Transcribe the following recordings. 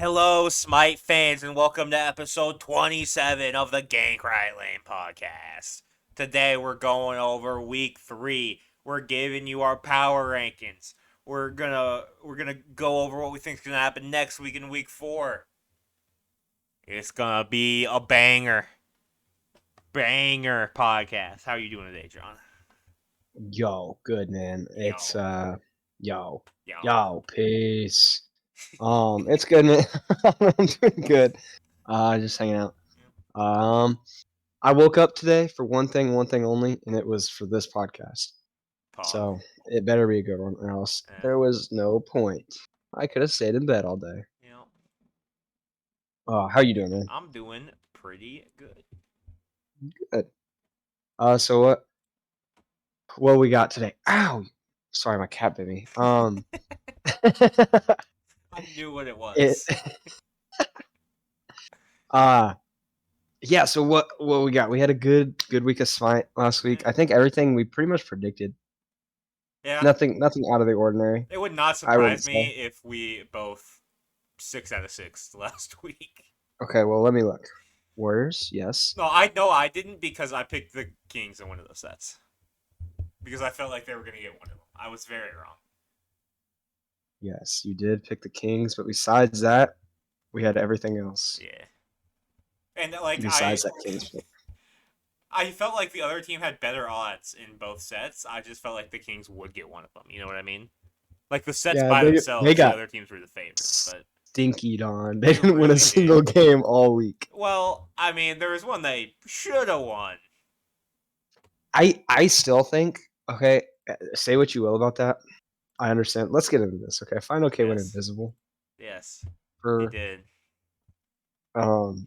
Hello, Smite fans, and welcome to episode 27 of the Gank Right Lane podcast. Today we're going over week 3. We're giving you our power rankings. We're gonna go over what we think is gonna happen next week in week 4. It's gonna be a banger podcast. How are you doing today, John? Yo, good man. It's Yo, yo, yo. yo, peace. It's good, man. I'm doing good. Just hanging out. Um, I woke up today for one thing only, and it was for this podcast. Pog. So it better be a good one, or else Yeah. there was no point. I could have stayed in bed all day. You know, How you doing, man? I'm doing pretty good. Good. So what we got today? Ow! Sorry, my cat bit me. I knew what it it was. uh Yeah, so what we got? We had a good week of Smite last week. I think everything we pretty much predicted. Yeah. Nothing out of the ordinary, It would not I surprise wouldn't me say. if we both 6 out of 6 last week. Okay, well let me look. Warriors, yes. No, I know I didn't because I picked the Kings in one of those sets. Because I felt like they were gonna get one of them. I was very wrong. Yes, you did pick the Kings, but besides that, we had everything else. Yeah. And like Besides that Kings pick. I felt like the other team had better odds in both sets. I just felt like the Kings would get one of them. You know what I mean? Like the sets Yeah, by they themselves, the got other teams were the favorites, but stinkied on. They they didn't win a really single did. game all week. Well, I mean, there was one they should have won. I still think, okay, say what you will about that. I understand. Let's get into this, okay? Final K went Yes. invisible Yes. He for did. um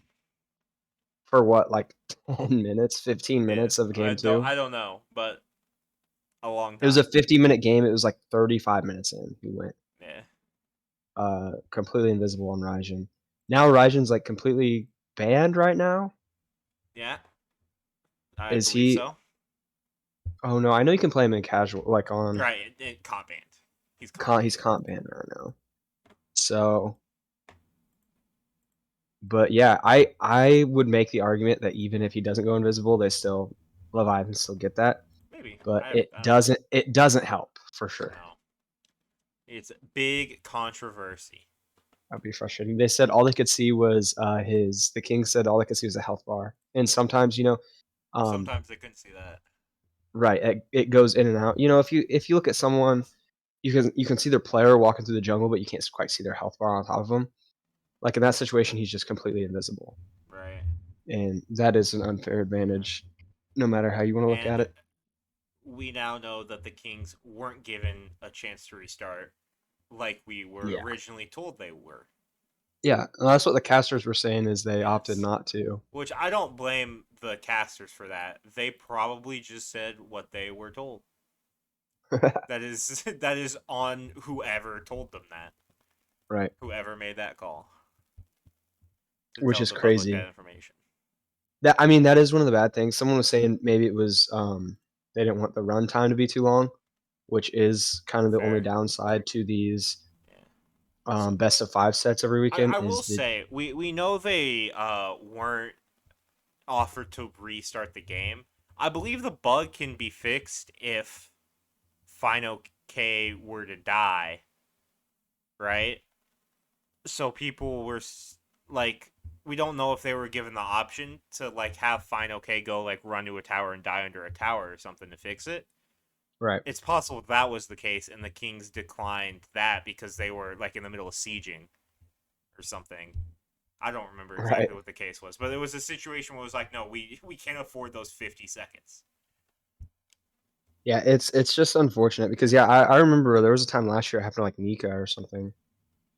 for what, like 10 minutes, 15 Yeah. minutes of game two? I don't know, but a long It was a time. 50-minute game. It was like 35 minutes in. He went Yeah. completely invisible on Raijin. Now Raijin's like completely banned right now. Yeah. I Is believe he? so. Oh no, I know you can play him in casual, like on Right. It comp banned. He's comp banned. he's comp banned right now. So, but yeah, I would make the argument that even if he doesn't go invisible, they still Leviathan still get that. Maybe. But I don't know. it doesn't help for sure. No. It's big controversy. That'd be frustrating. They said all they could see was the king said all they could see was a health bar. And sometimes, um Sometimes they couldn't see that. right, it goes in and out. If you look at someone, you can see their player walking through the jungle, but you can't quite see their health bar on top of them. Like in that situation, he's just completely invisible. Right. And that is an unfair advantage no matter how you want to look at And it. we now know that the Kings weren't given a chance to restart like we were Yeah. originally told they were. Yeah, that's what the casters were saying is they opted Yes. not to. Which I don't blame the casters for that. They probably just said what they were told. That is that is on whoever told them that. Right. Whoever made that call to Which tell is the public that crazy. information. That is one of the bad things. Someone was saying maybe it was they didn't want the run time to be too long, which is kind of the only Fair. downside to these Yeah. So best of 5 sets every weekend I will is the say we know they weren't offered to restart the game. I believe the bug can be fixed if Final K were to die, right? So people were like, we don't know if they were given the option to like have Final K go like run to a tower and die under a tower or something to fix it. right. It's possible that was the case, and the Kings declined that because they were like in the middle of sieging or something. I don't remember Right. exactly what the case was, but it was a situation where it was like, no, we can't afford those 50 seconds. Yeah, it's just unfortunate because yeah, I remember there was a time last year it happened to like Nika or something.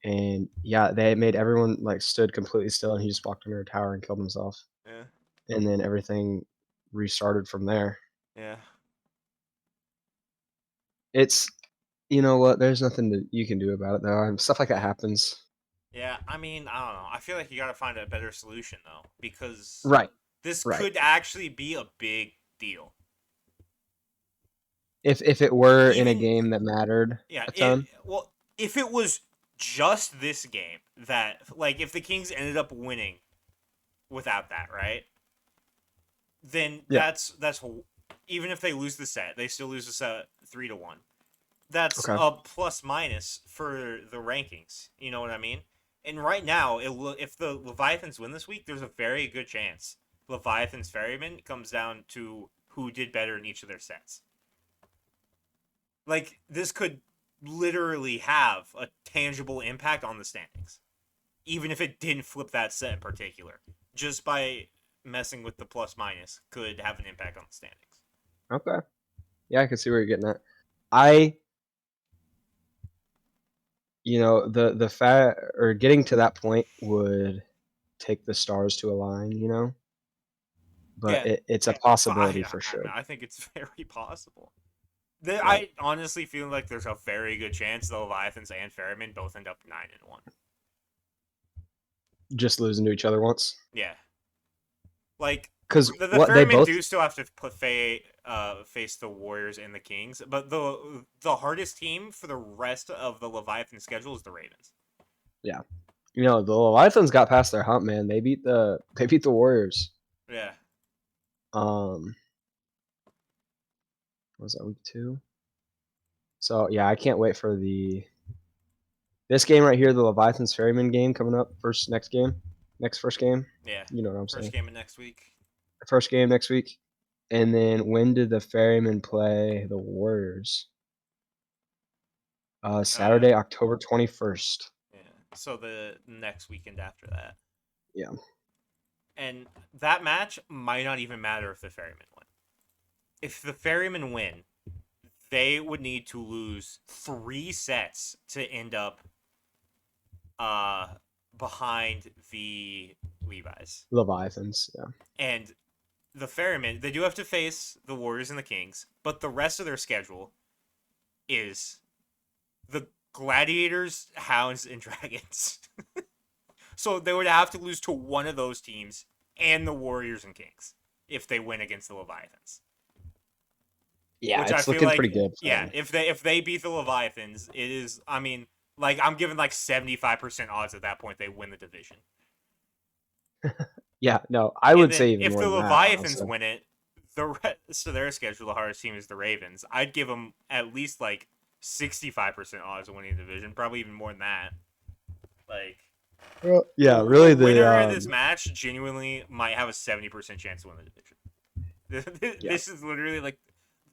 And yeah, they made everyone like stood completely still and he just walked under a tower and killed himself. Yeah, And then everything restarted from there. yeah, It's you know what, there's nothing that you can do about it though. Stuff like that yeah, happens. yeah. I mean, I don't know. I feel like you got to find a better solution though, because Right. this Right. could actually be a big deal. If it were in a Even game that mattered yeah, a ton. if it was just this game that, like, if the Kings ended up winning without that, right? Then Yeah. that's even if they lose the set, they still lose the set 3-1. That's Okay. a plus minus for the rankings. You know what I mean? And right now, if the Leviathans win this week, there's a very good chance Leviathans Ferryman comes down to who did better in each of their sets. Like, this could literally have a tangible impact on the standings, even if it didn't flip that set in particular. Just by messing with the plus minus could have an impact on the standings. Okay. Yeah, I can see where you're getting at. I, the fact or getting to that point would take the stars to align, but Yeah, it's a but possibility for sure. I think it's very possible. Right. I honestly feel like there's a very good chance the Leviathans and Ferryman both end up 9-1. Just losing to each other once. Yeah, like Because the what they Ferryman both, do still have to face the Warriors and the Kings, but the hardest team for the rest of the Leviathan schedule is the Ravens. yeah, the Leviathans got past their hump, man. They beat the Warriors. Yeah, Um, what was that week 2? So yeah, I can't wait for this game right here, the Leviathans Ferryman game coming up. First game. yeah. You know what I'm First saying? game of next week. First game next week. And then when did the Ferrymen play the Warriors? Uh, Saturday, October 21st. yeah. So the next weekend after that, Yeah. and that match might not even matter if the Ferrymen win. If the Ferrymen win, they would need to lose 3 sets to end up uh behind the Levi's. Leviathans. Yeah. And the Ferrymen, they do have to face the Warriors and the Kings, but the rest of their schedule is the Gladiators, Hounds, and Dragons. So they would have to lose to one of those teams and the Warriors and Kings if they win against the Leviathans. Yeah, Which I it's feel looking like, pretty good for yeah, them. if they beat the Leviathans, it is. I mean, like, I'm giving like 75% odds at that point they win the division. Yeah, no, I And would then say even if more the than that, Leviathans honestly. win it, the rest of their schedule, the hardest team is the Ravens. I'd give them at least like 65% odds of winning the division, probably even more than that. Like, Well, yeah, the really winner in this match genuinely might have a 70% chance to win the division. yeah. This is literally like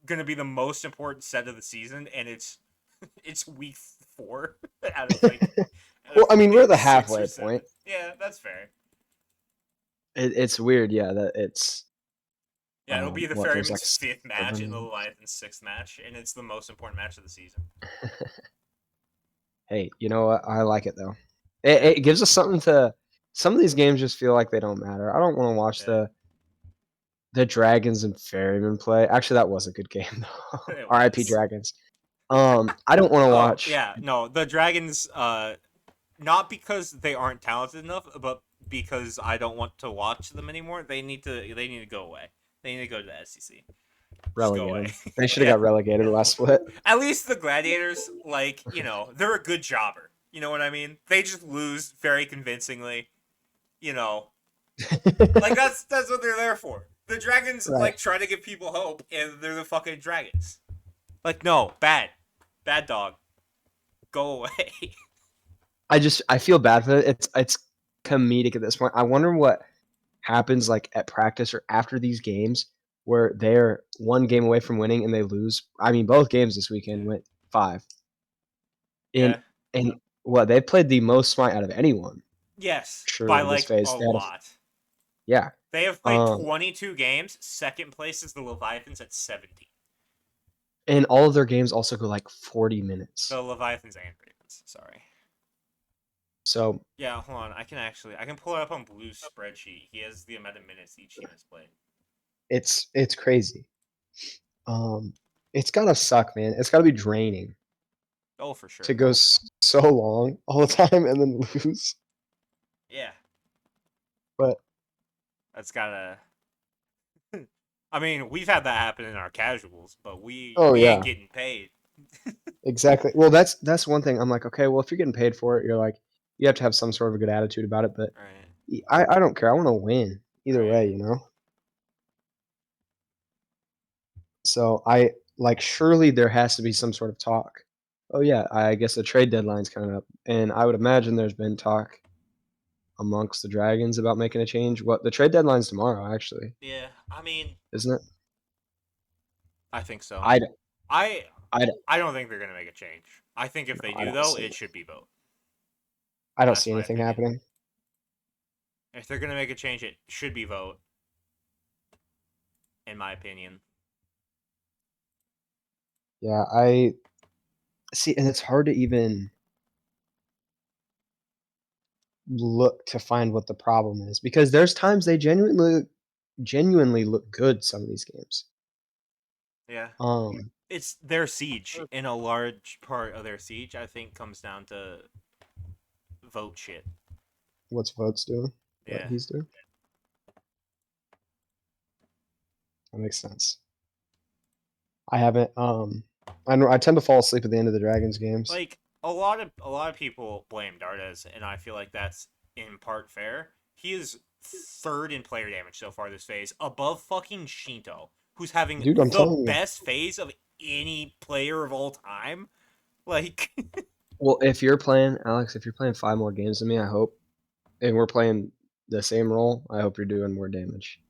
going to be the most important set of the season, and it's week 4 out of like out Well, of I mean, we're at the 6 or halfway 7. point. Yeah, that's fair. It's weird, yeah, that it's Yeah, it'll be the what there's Ferryman's like fifth match and the 7. Leviathan's sixth match, and it's the most important match of the season. Hey, you know what? I like it though. Yeah, It gives us something to. Some of these games just feel like they don't matter. I don't want to watch yeah, the Dragons and Ferryman play. Actually, that was a good game though. it R.I.P. was. Dragons. I don't want to Oh watch. yeah, no, the Dragons. Not because they aren't talented enough, but because I don't want to watch them anymore. They need to go away. They need to go to the SEC. Just go Relegate away. them. They should have Yeah. got relegated last split. At least the Gladiators, like, they're a good jobber. You know what I mean? They just lose very convincingly. You know, like that's what they're there for. The Dragons Right. like try to give people hope, and they're the fucking Dragons. Like, no, bad dog, go away. I feel bad for it. It's comedic at this point. I wonder what happens like at practice or after these games where they're one game away from winning and they lose. I mean, both games this weekend Yeah, went 5. yeah, And what they played the most smite out of anyone. yes, by True, this like phase. a lot. Yeah. They have played Um, 22 games. Second place is the Leviathans at 17. and all of their games also go like 40 minutes. The Leviathans and Ravens. Sorry. So Yeah, hold on. I can pull it up on Blue's spreadsheet. He has the amount of minutes each team has played. it's crazy. Um, it's gotta suck, man. It's gotta be draining Oh, for to sure. go so long all the time and then lose. Yeah, But that's gotta. I mean, we've had that happen in our casuals, but oh we ain't yeah, getting paid. Exactly. Well, that's one thing. I'm like, okay, well, if you're getting paid for it, you're like, you have to have some sort of a good attitude about it. But Right. I don't care. I want to win either Right. way, you know. So I like surely there has to be some sort of talk. Oh yeah, I guess the trade deadline's coming up, and I would imagine there's been talk amongst the Dragons about making a change. What the trade deadline's tomorrow, actually, Yeah. I mean, isn't it? I think so. I I I I don't think they're gonna make a change. I think if no, they I do don't though, see it should be vote. I don't That's see my anything opinion. happening. If they're gonna make a change, it should be vote. In my opinion. Yeah, I see, and it's hard to even look to find what the problem is because there's times they genuinely look good. Some of these games. Yeah. Um, It's their siege, and a large part of their siege, I think, comes down to vote shit. what's Votes doing? What Yeah. he's doing? That makes sense. I haven't. I tend to fall asleep at the end of the Dragons games. Like a lot of people blame Dardes, and I feel like that's in part fair. He is third in player damage so far this phase, above fucking Shinto, who's having Dude, I'm the telling you. best phase of any player of all time. Like, Well, if you're playing, Alex, if you're playing 5 more games than me, I hope, and we're playing the same role, I hope you're doing more damage.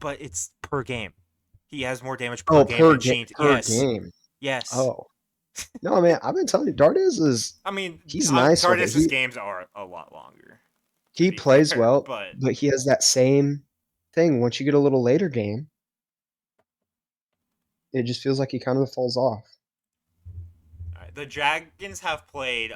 but it's per game. He has more damage per Oh, game than Shinto. per Yes, game. yes. Oh. No, man, I've been telling you, Dardes is I mean, he's nice with it. Dardis's games are a lot longer, to He be plays fair, well, but but he has that same thing. Once you get a little later game, it just feels like he kind of falls off. right, the Dragons have played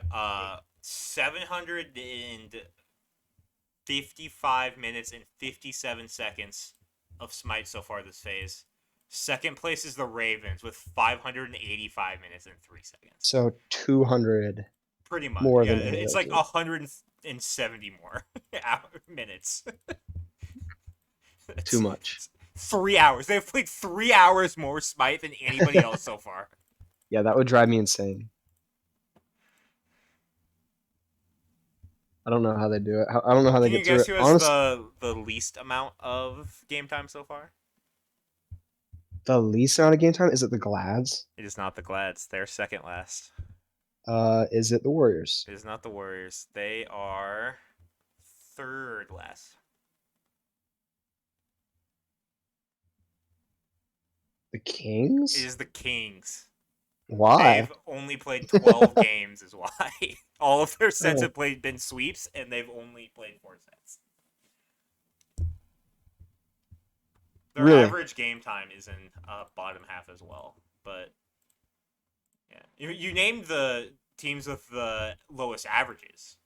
755 minutes and 57 seconds of Smite so far this phase. Second place is the Ravens with 585 minutes and 3 seconds. So 200 Pretty much. more Yeah, than any it's other like team. 170 more minutes. Too It's much. 3 hours. They've played 3 hours more Smite than anybody else so far. Yeah, that would drive me insane. I don't know how they do it. I don't know how they Can you get through guess it. who has Honestly, the least amount of game time so far? the least amount of game time is it the Glads? It is not the Glads. They're second last. Is it the Warriors? It is not the Warriors. They are third last. The It Kings? is the Kings. Why? They've only played 12 games, is why. All of their sets Oh, have been sweeps, and they've only played 4 sets. Their really? average game time is in bottom half as well. But yeah, you named the teams with the lowest averages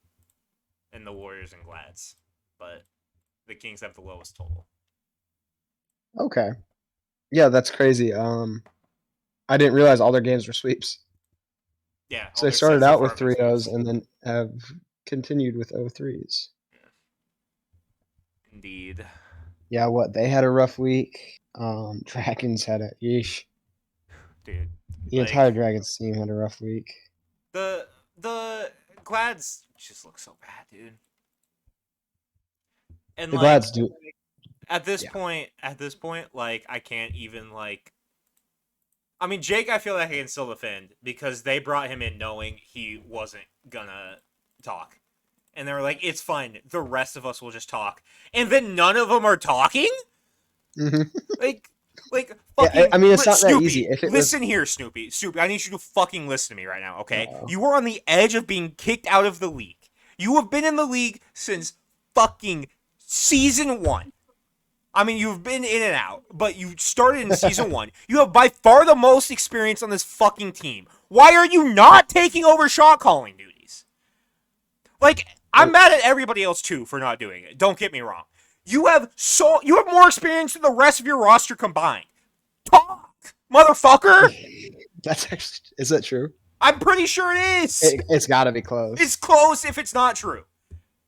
in the Warriors and Glads, but the Kings have the lowest total. Okay. Yeah, that's crazy. I didn't realize all their games were sweeps. Yeah, So all they their started sets so out far with have been 3-0s sweeps. and then have continued with 0-3s. Yeah, indeed, Yeah, what they had a rough week. Dragons had a yeesh. dude. The entire Like Dragons team had a rough week. the Glads just look so bad, dude. And The like Glads do, yeah. at this point, like I can't even like. I mean, Jake, I feel like I can still defend because they brought him in knowing he wasn't gonna talk, and they were like, "It's fine. The rest of us will just talk," and then none of them are talking. Hmm. Like, Yeah, I fucking mean it's not that easy. Snoopy. If it was, Listen here, Snoopy. Snoopy, I need you to fucking listen to me right now, okay? uh, You are on the edge of being kicked out of the league. You have been in the league since fucking season one. I mean, you've been in and out, but you started in season one. You have by far the most experience on this fucking team. Why are you not taking over shot calling duties? Like, I'm mad at everybody else too for not doing it. Don't get me wrong. You have more experience than the rest of your roster combined. Talk, motherfucker. that's actually is that true? I'm pretty sure it is. It's got to be It's close. close if it's not true.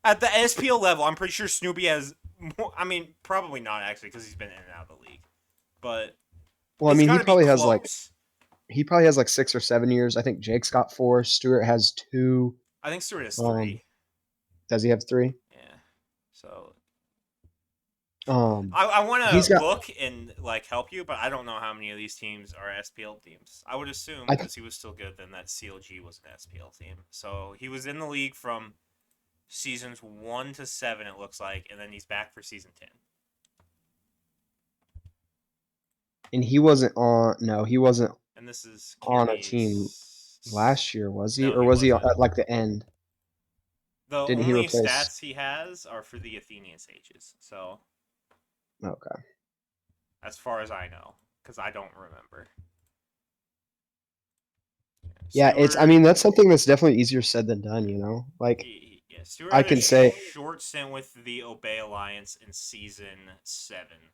At the SPL level, I'm pretty sure Snoopy has more, I mean, probably not actually because he's been in and out of the league. But Well, I it's mean got he to be probably has like close. he probably has like 6 or 7 years. I think Jake's got 4. Stewart has 2. I think Stewart has Um, 3. does he have 3? Yeah. So Um, I want he's to got. look and like help you, but I don't know how many of these teams are SPL teams. I would assume I th- because he was still good, then that CLG was an SPL team. So he was in the league from seasons 1 to 7, it looks like, and then he's back for season 10. and he wasn't on. No, he wasn't And this is on a team Kiermai's. last year, was he? No, Or he was he wasn't. at like the end? The Didn't he only replace? stats he has are for the Athenian Sages. So Okay. as far as I know, because I don't remember. Yeah, it's. I Stewart, mean, that's something that's definitely easier said than done. Like yeah, Stewart I had a can say, short stint with the Obey Alliance in season 7,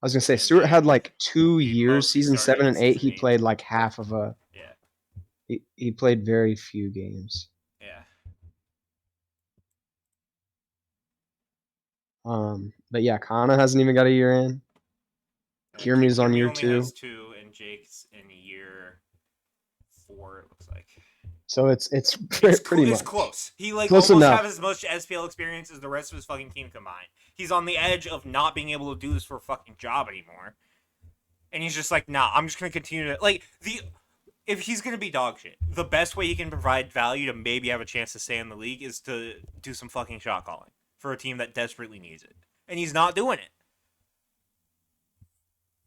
I was gonna say, and Stewart had then like two he years, mostly season started 7 in and 8. season He 8. played like half of a. Yeah, He played very few games. yeah. But yeah, Kana hasn't even got a year in. Kiermai's on Kirby year only 2, has 2, and Jake's in year 4. It looks like so it's pretty it's much close. He like close almost enough. has as much SPL experience as the rest of his fucking team combined. He's on the edge of not being able to do this for a fucking job anymore, and he's just like, nah, I'm just gonna continue to like the. If he's gonna be dog shit, the best way he can provide value to maybe have a chance to stay in the league is to do some fucking shot calling for a team that desperately needs it, and he's not doing it.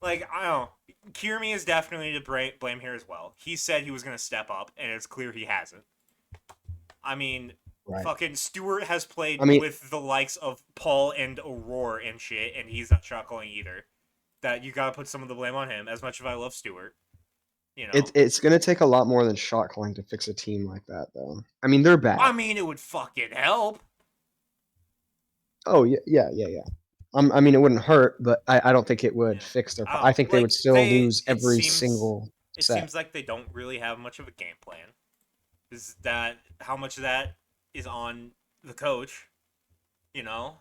Like I don't know, Kiermaier is definitely to blame here as well. He said he was gonna step up, and it's clear he hasn't. I mean, Right. fucking Stewart has I played mean, with the likes of Paul and Aurora and shit, and he's not shot calling either. That you gotta put some of the blame on him. As much as I love Stewart, you know. it's gonna take a lot more than shot calling to fix a team like that, though. I mean, they're I bad. mean, it would fucking help. Oh yeah, yeah, yeah, yeah. I mean, it wouldn't hurt, but I don't think it would Yeah. fix their. I don't I know. think they would Like still lose it every seems, single it set. seems like they don't really have much of a game plan. Is that how much of that is on the coach? You know,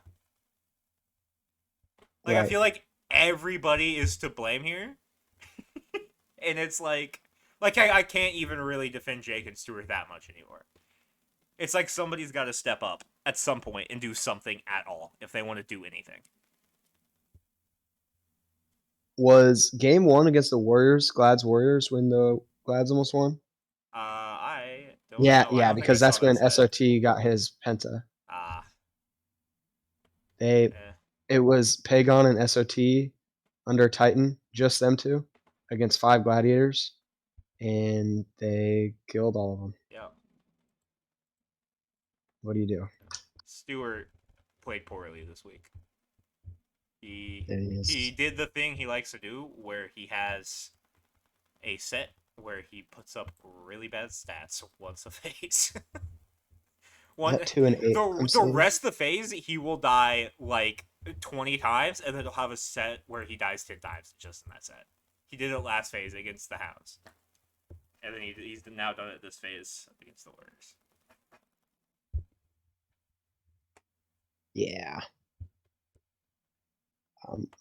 like I Right. feel like everybody is to blame here, and it's like I can't even really defend Jake and Stewart that much anymore. It's like somebody's got to step up at some point and do something at all if they want to do anything. Was game 1 against the Warriors, Glad's Warriors, when the Glads almost won? I don't Yeah, know. I yeah, don't think I because saw that's that when set. SOT got his penta. Ah, They eh. It was Pagon and SOT under Titan, just them two, against 5 gladiators, and they killed all of them. Yeah. What do you do? Stewart played poorly this week. He It he is did the thing he likes to do where he has a set where he puts up really bad stats once a phase. One at 2 and 8. I'm the seeing. rest of the phase he will die like 20 times and then he'll have a set where he dies 10 times just in that set. He did it last phase against the Hounds. And then he's now done it this phase against the Warriors. Yeah,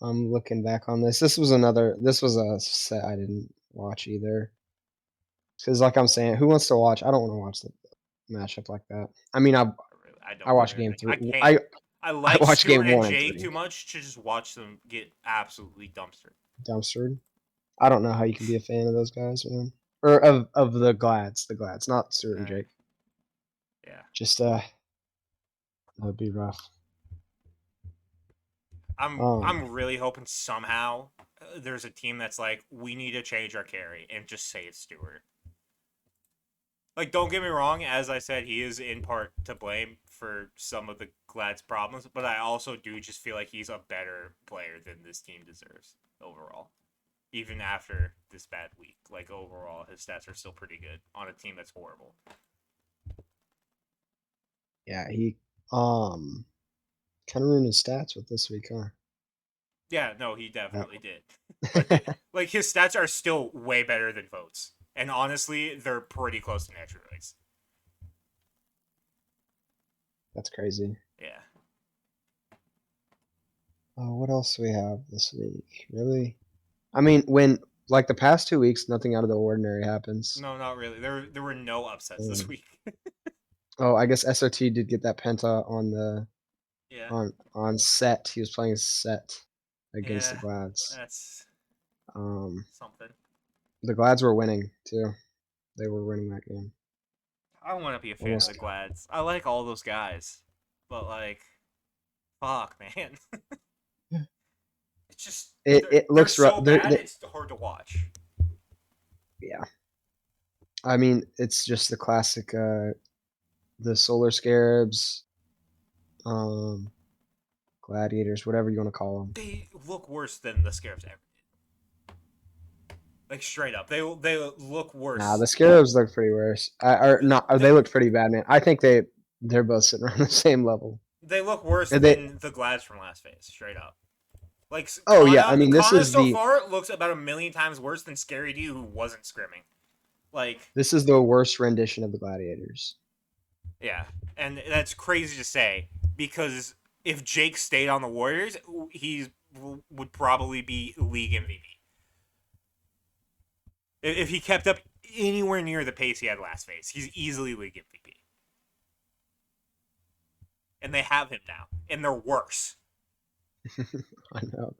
I'm looking back on this. This was another. This was a set I didn't watch either. Because, like I'm saying, who wants to watch? I don't want to watch the matchup like that. I mean, I I don't watched either. game Like I 3. can't. I I like watched game Stewart and 1 and Jake 3. too much to just watch them get absolutely dumpstered. Dumpstered. I don't know how you can be a fan of those guys, man. Or of the Glads, not Stewart and Uh, Jake. yeah. Just that'd be rough. I'm really hoping somehow there's a team that's like we need to change our carry and just save Stewart. Like don't get me wrong, as I said, he is in part to blame for some of the Glad's problems, but I also do just feel like he's a better player than this team deserves overall. Even after this bad week, like overall, his stats are still pretty good on a team that's horrible. Yeah, he kind of ruined his stats with this week, huh? Yeah, no, he Yep. definitely did. But like his stats are still way better than votes, and honestly, they're pretty close to natural rates. That's crazy. Yeah, What else do we have this week? Really? I mean, when Like the past 2 weeks, nothing out of the ordinary happens. No, not really. There were no upsets this Um, week. oh, I guess SOT did get that penta on the Yeah, on set. He was playing set against the yeah, Glads. that's Um, something. the Glads were winning too. They were winning that game. I want to be a fan of the Almost. Glads. I like all those guys, but like, fuck, man, it's just It they're looks rough. so bad. It's hard to watch. Yeah. I mean, it's just the classic. The Solar Scarabs, um, Gladiators, whatever you want to call them. They look worse than the Scarabs ever did. Like straight up, they look Nah, worse. the Scarabs look pretty worse. Or not? They, They looked pretty bad, man. I think they're both sitting around the same level. they look worse They. than the Glads from last phase. Straight up. Like Oh yeah. I mean, Kana so far looks about a million times worse than Scary D, who wasn't scrimming. Like, this is the worst rendition of the Gladiators. yeah, and that's crazy to say because if Jake stayed on the Warriors, he would probably be league MVP. If he kept up anywhere near the pace he had last phase, he's easily league MVP. And they have him now, and they're worse. I know.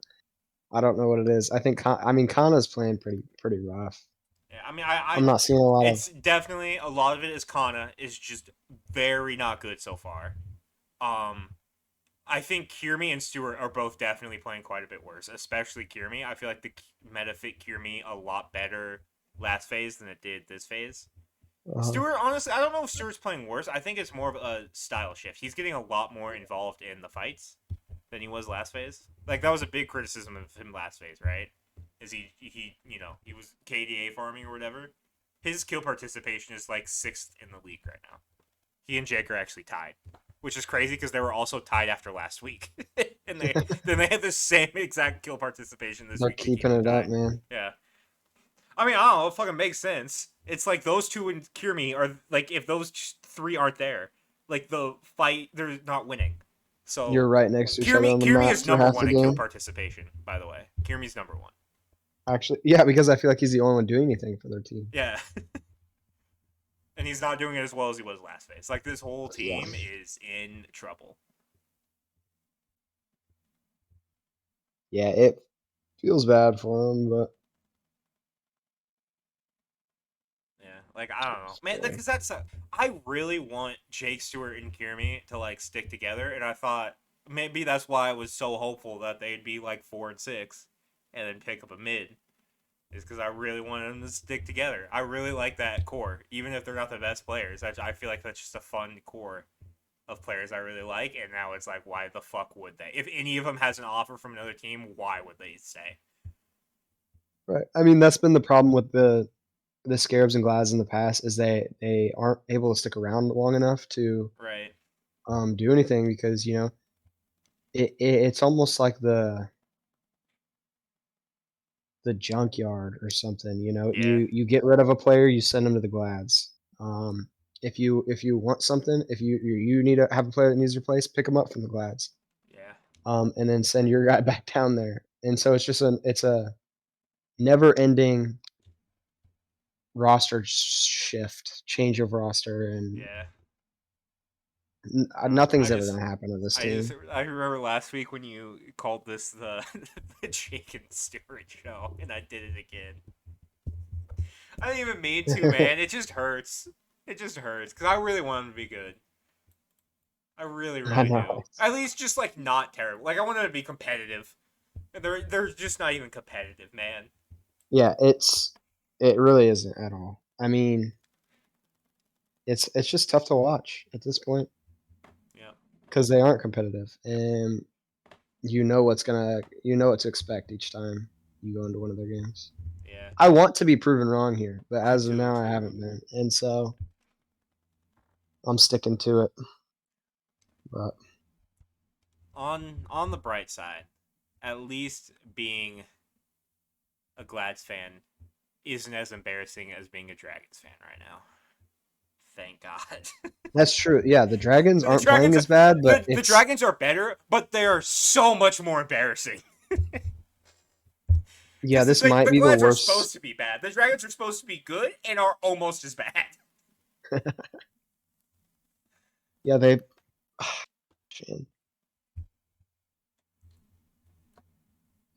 I don't know what it is. I think. I mean, Kana's playing pretty rough. Yeah, I mean, I'm not seeing a lot of. it's definitely a lot of it is Kana is just very not good so far. Um, I think Kierme and Stewart are both definitely playing quite a bit worse, especially Kierme. I feel like the meta fit Kierme a lot better last phase than it did this phase. Uh, Stewart, honestly, I don't know if Stewart's playing worse. I think it's more of a style shift. He's getting a lot more involved in the fights than he was last phase. Like that was a big criticism of him last phase, right? Is he was KDA farming or whatever. His kill participation is like 6th in the league right now. He and Jake are actually tied, which is crazy because they were also tied after last week, and they had the same exact kill participation this they're week to keep keeping them it up, tied. man. Yeah, I mean I don't know, it fucking makes sense. It's like those two and Kierme are like if those three aren't there, like the fight they're not winning. You're So right next to each other on the Kierme map is for number half the one in kill game. participation. By the way, Kierme's number one. Actually, yeah, because I feel like he's the only one doing anything for their team. Yeah, and he's not doing it as well as he was last phase. Like this whole Yeah. team is in trouble. Yeah, it feels bad for him, but Yeah, like I don't know, man. still. Because I really want Jake Stewart and Kierme to like stick together, and I thought maybe that's why I was so hopeful that they'd be like 4 and 6, and then pick up a mid. Is because I really wanted them to stick together. I really like that core, even if they're not the best players. I feel like that's just a fun core of players I really like. And now it's like, why the fuck would they? If any of them has an offer from another team, why would they stay? Right. I mean, that's been the problem with the Scarabs and Glads in the past is they aren't able to stick around long enough to Right? do anything because it's almost like the junkyard or something. Yeah, You get rid of a player, you send them to the Glads. Um, if you want something, if you need to have a player that needs replaced, pick them up from the Glads. yeah, And then send your guy back down there. And so it's a never ending roster shift, change of roster, and yeah. I nothing's ever just gonna happen to this team. I remember last week when you called this the the Jake and Stewart show, and I did it again. I didn't even mean to, man. It just hurts. It just hurts because I really want them to be good. I really, I really do. know. At least just like not terrible. Like I want them to be competitive. They're just not even competitive, man. Yeah, it really isn't at all. I mean, it's just tough to watch at this point Yeah, because they aren't competitive, and you know what to expect each time you go into one of their games. yeah. I want to be proven wrong here, but I as of do now, I too. haven't been, and so I'm sticking to it. But On the bright side, at least being a Glads fan isn't as embarrassing as being a Dragons fan right now. Thank God. that's true. Yeah, the Dragons the aren't playing Dragons, as bad, but the Dragons are better, but they are so much more embarrassing. Yeah, Because this like might the be the Gladiators are worst. supposed to be bad. The Dragons are supposed to be good and are almost as bad. Yeah, they. Man.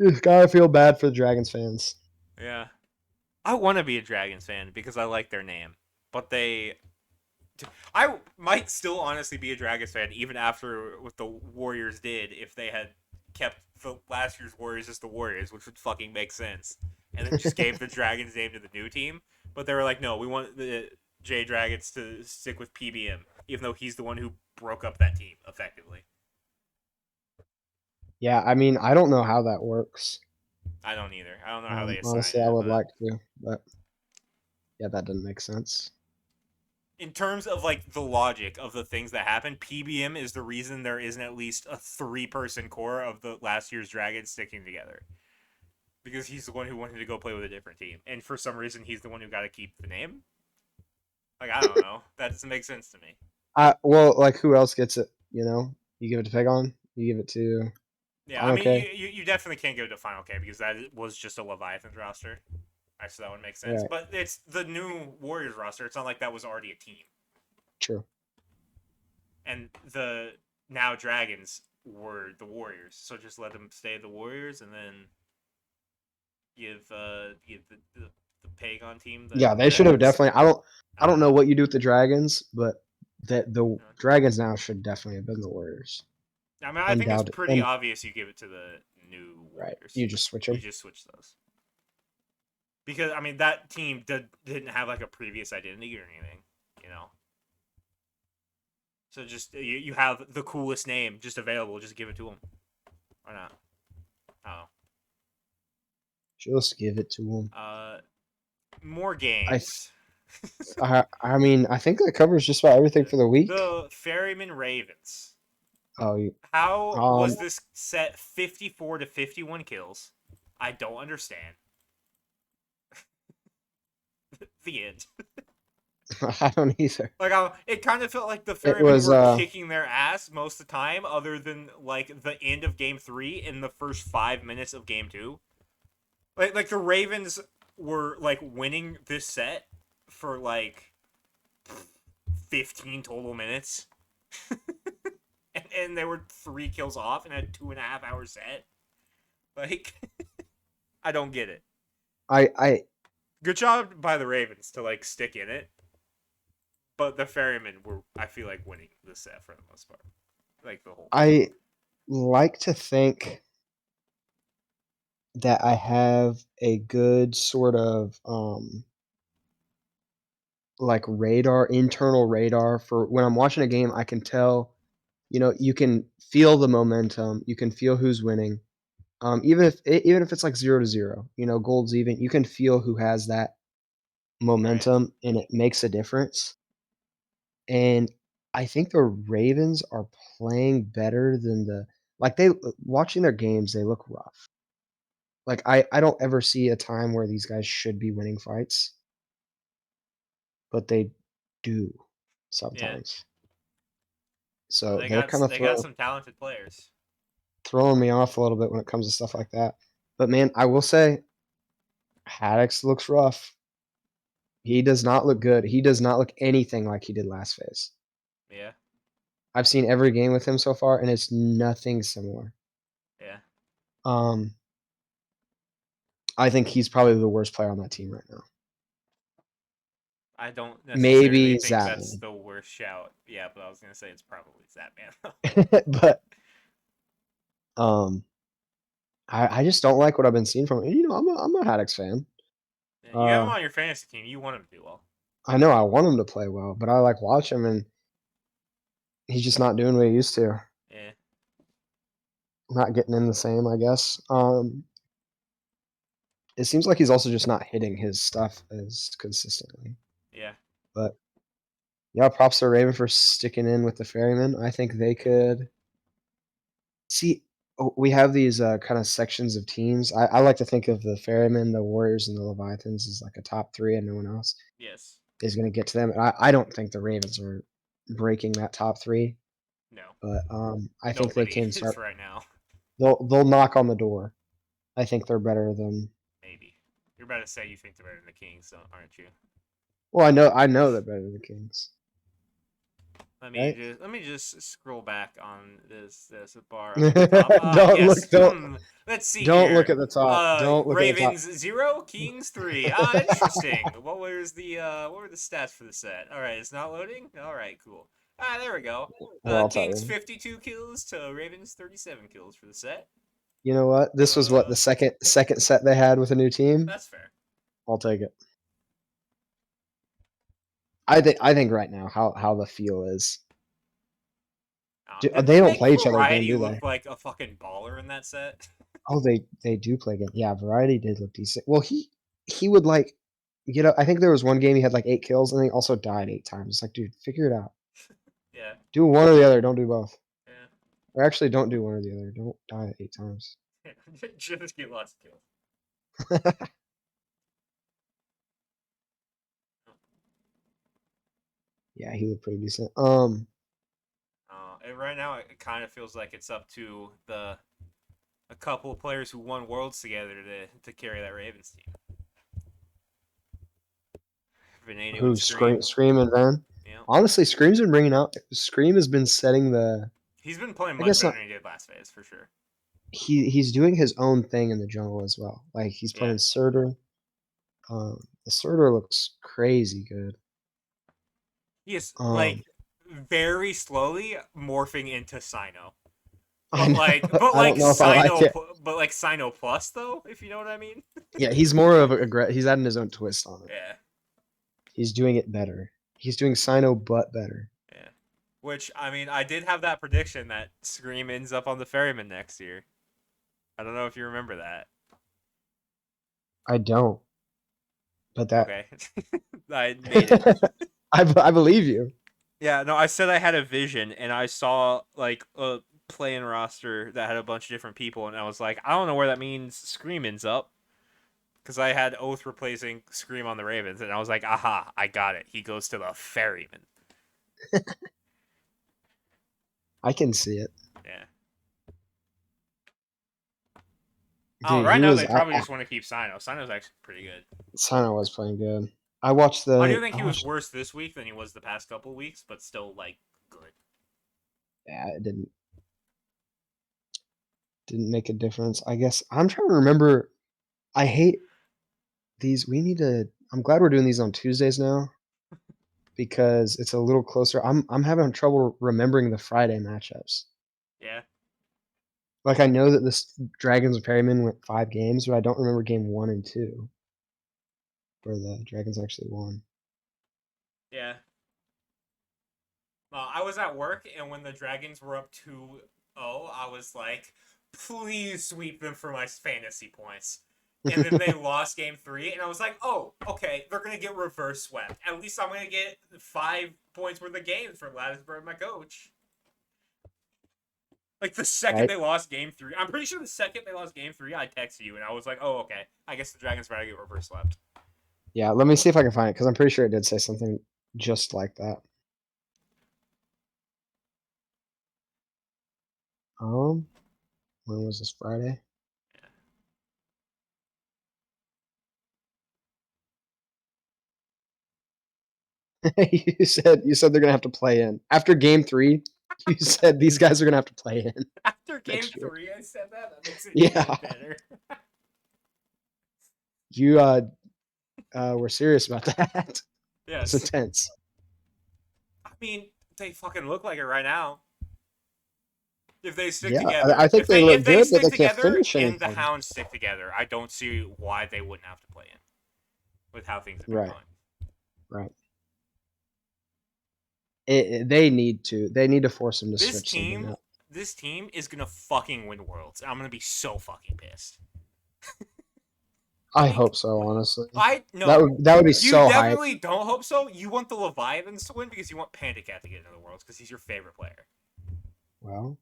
Just gotta feel bad for the Dragons fans. Yeah. I want to be a Dragons fan because I like their name, but they. I might still honestly be a Dragons fan even after what the Warriors did if they had kept the last year's Warriors as the Warriors, which would fucking make sense, and then just gave the Dragons name to the new team. But they were like, no, we want the J Dragons to stick with PBM, even though he's the one who broke up that team effectively. Yeah, I mean, I don't know how that works. I don't either. I don't know how they assign Honestly, I it, would but like to, but yeah, that doesn't make sense. in terms of like the logic of the things that happen, PBM is the reason there isn't at least a 3-person core of the last year's Dragons sticking together. Because he's the one who wanted to go play with a different team, and for some reason he's the one who got to keep the name. Like I don't know, that doesn't make sense to me. Well, like who else gets it? You know, you give it to Pegon, you give it to Yeah, I Final mean K. you definitely can't give it to Final K because that was just a Leviathan's roster. So that would make sense. Right, But it's the new Warriors roster. It's not like that was already a team. true. And the now Dragons were the Warriors. So just let them stay the Warriors and then give the Pagon team the Yeah, they should have Dragons. definitely. I I don't don't know know. what you do with the Dragons, but that the You know, Dragons now should definitely have been the Warriors. I mean, I think it's Undoubted. pretty And obvious you give it to the new right, Warriors. you just switch You them. just switch those because I mean that team didn't have like a previous identity or anything, you know. So just you have the coolest name just available, just give it to them or not. Oh, Just give it to them. more I, games. I mean, I think that covers just about everything for the week. The Ferryman Ravens. Oh, How um, was this set 54 to 51 kills? I don't understand. The end. I don't either. Like it kind of felt like the It Ferrymen was were kicking their ass most of the time, other than like the end of Game 3 and the first 5 minutes of Game 2. Like the Ravens were like winning this set for like 15 total minutes, and they were 3 kills off and a 2.5 hour set. Like I don't get it. I Good job by the Ravens to like stick in it, but the Ferrymen were I feel like winning the set for the most part, like the whole time. I like to think that I have a good sort of like radar, internal radar for when I'm watching a game. I can tell, you can feel the momentum, you can feel who's winning. Even if it's like 0-0, gold's even, you can feel who has that Right. momentum, and it makes a difference. And I think the Ravens are playing better than they watching their games, they look rough. Like, I don't ever see a time where these guys should be winning fights, but they do Yeah. sometimes. Well, So they're kinda they got some talented players. throwing me off a little bit when it comes to stuff like that. But, man, I will say Haddix looks rough. He does not look good. He does not look anything like he did last phase. Yeah. I've seen every game with him so far, and it's nothing similar. Yeah. Um, I think he's probably the worst player on that team right now. I don't necessarily Maybe think that's Zapman, the worst shout. Yeah, but I was gonna say it's probably Zapman. but um, I just don't like what I've been seeing from him. I'm a Haddix fan. Yeah, you have him Uh, on your fantasy team. You want him to do well. I know I want him to play well, but I like watch him, and he's just not doing what he used to. Yeah. Not getting in the same, I guess. It seems like he's also just not hitting his stuff as consistently. Yeah. But yeah, props to Raven for sticking in with the Ferryman. I think they could see. We have these kind of sections of teams. I like to think of the Ferryman, the Warriors, and the Leviathans as like a top three, and no one else Yes. is going to get to them. And I don't think the Ravens are breaking that top three, No. but I think they Nobody can is start. right now. They'll knock on the door. I think they're better than about to say you think they're better than the Kings, aren't you? Well, I know they're better than the Kings, right? Let me just scroll back on this bar up at the top. don't Yes. look don't Let's see don't look here. at the top. Don't look at the top. Ravens 0, Kings 3. Interesting. What were the stats for the set? All right, it's not loading. All right, cool. There we go. Well, I'll tell Kings you. 52 kills to Ravens 37 kills for the set. You know what? This was what Uh, the second set they had with a new team. that's fair. I'll take it. I think right now how the feel is. Didn't They they don't make play each other again, Variety do look they? like a fucking baller in that set? Oh, they do play again. Yeah, Variety did look decent. Well, he would like, I think there was one game he had like 8 kills and he also died 8 times. It's like, dude, figure it out. Yeah. Do one or the other. Don't do both. Yeah. Or actually, don't do one or the other. Don't die 8 times. Just get lots of kills. Yeah, he looked pretty decent. And right now, it kind of feels like it's up to a couple of players who won Worlds together to carry that Ravens team. Veneno and Who Scream. Scream and Van? You know, Honestly, Scream's been bringing out. Scream has been setting the. he's been playing I much guess better not. than he did last phase for sure. He's doing his own thing in the jungle as well. Like he's Yeah, playing Surtur. The Surtur looks crazy good. he is Um, like very slowly morphing into Sino. I know, I don't know if I like it. But like Sino plus though, if you know what I mean. Yeah, he's more of a he's adding his own twist on it. Yeah, He's doing it better. He's doing Sino but better. yeah. Which I mean, I did have that prediction that Scream ends up on the Ferryman next year. I don't know if you remember that. I don't, but that Okay, I made it. I believe you. Yeah, no, I said I had a vision, and I saw like a playing roster that had a bunch of different people, and I was like, I don't know where that means Scream ends up, because I had Oath replacing Scream on the Ravens, and I was like, aha, I got it. He goes to the Ferryman. I can see it, Yeah. Oh, dude. right He now was they probably just want to keep Sino. Sino's actually pretty good. Sino was playing good. I watched I the. do think I he was watched. worse this week than he was the past couple weeks, but still like good. Yeah, it didn't make a difference. I guess I'm trying to remember. I hate these. We need to. I'm glad we're doing these on Tuesdays now because it's a little closer. I'm having trouble remembering the Friday matchups. Yeah. Like I know that this Dragons and Perryman went 5 games, but I don't remember game 1 and 2 where the Dragons actually won. Yeah. I was at work, and when the Dragons were up 2-0, I was like, please sweep them for my fantasy points. And then they lost game 3, and I was like, oh, okay, they're going to get reverse swept. At least I'm going to get 5 points worth of games from Ladisberg, my coach. Like, the second Right? they lost game 3, I'm pretty sure the second they lost game 3, I texted you, and I was like, oh, okay, I guess the Dragons are going to get reverse swept. Yeah, let me see if I can find it because I'm pretty sure it did say something just like that. When was this Friday? You said they're gonna have to play in after game 3. You said these guys are gonna have to play in After game next year. 3, I said that? That makes it Yeah, even better. you were serious about that. It's Yes. intense. I mean, they fucking look like it right now. If they stick Yeah, I together, think they if look they good, but stick they can't together finish and the anything. Hounds stick together, I don't see why they wouldn't have to play in with how things have been Right, going. right. They need to. They need to force him to This switch something team, up. this team is gonna fucking win Worlds. I'm gonna be so fucking pissed. I Like, hope so. Honestly, I that no, would be you so hype. definitely don't hope so. You want the Leviathans to win because you want Panda Cat to get into the Worlds because he's your favorite player. Well,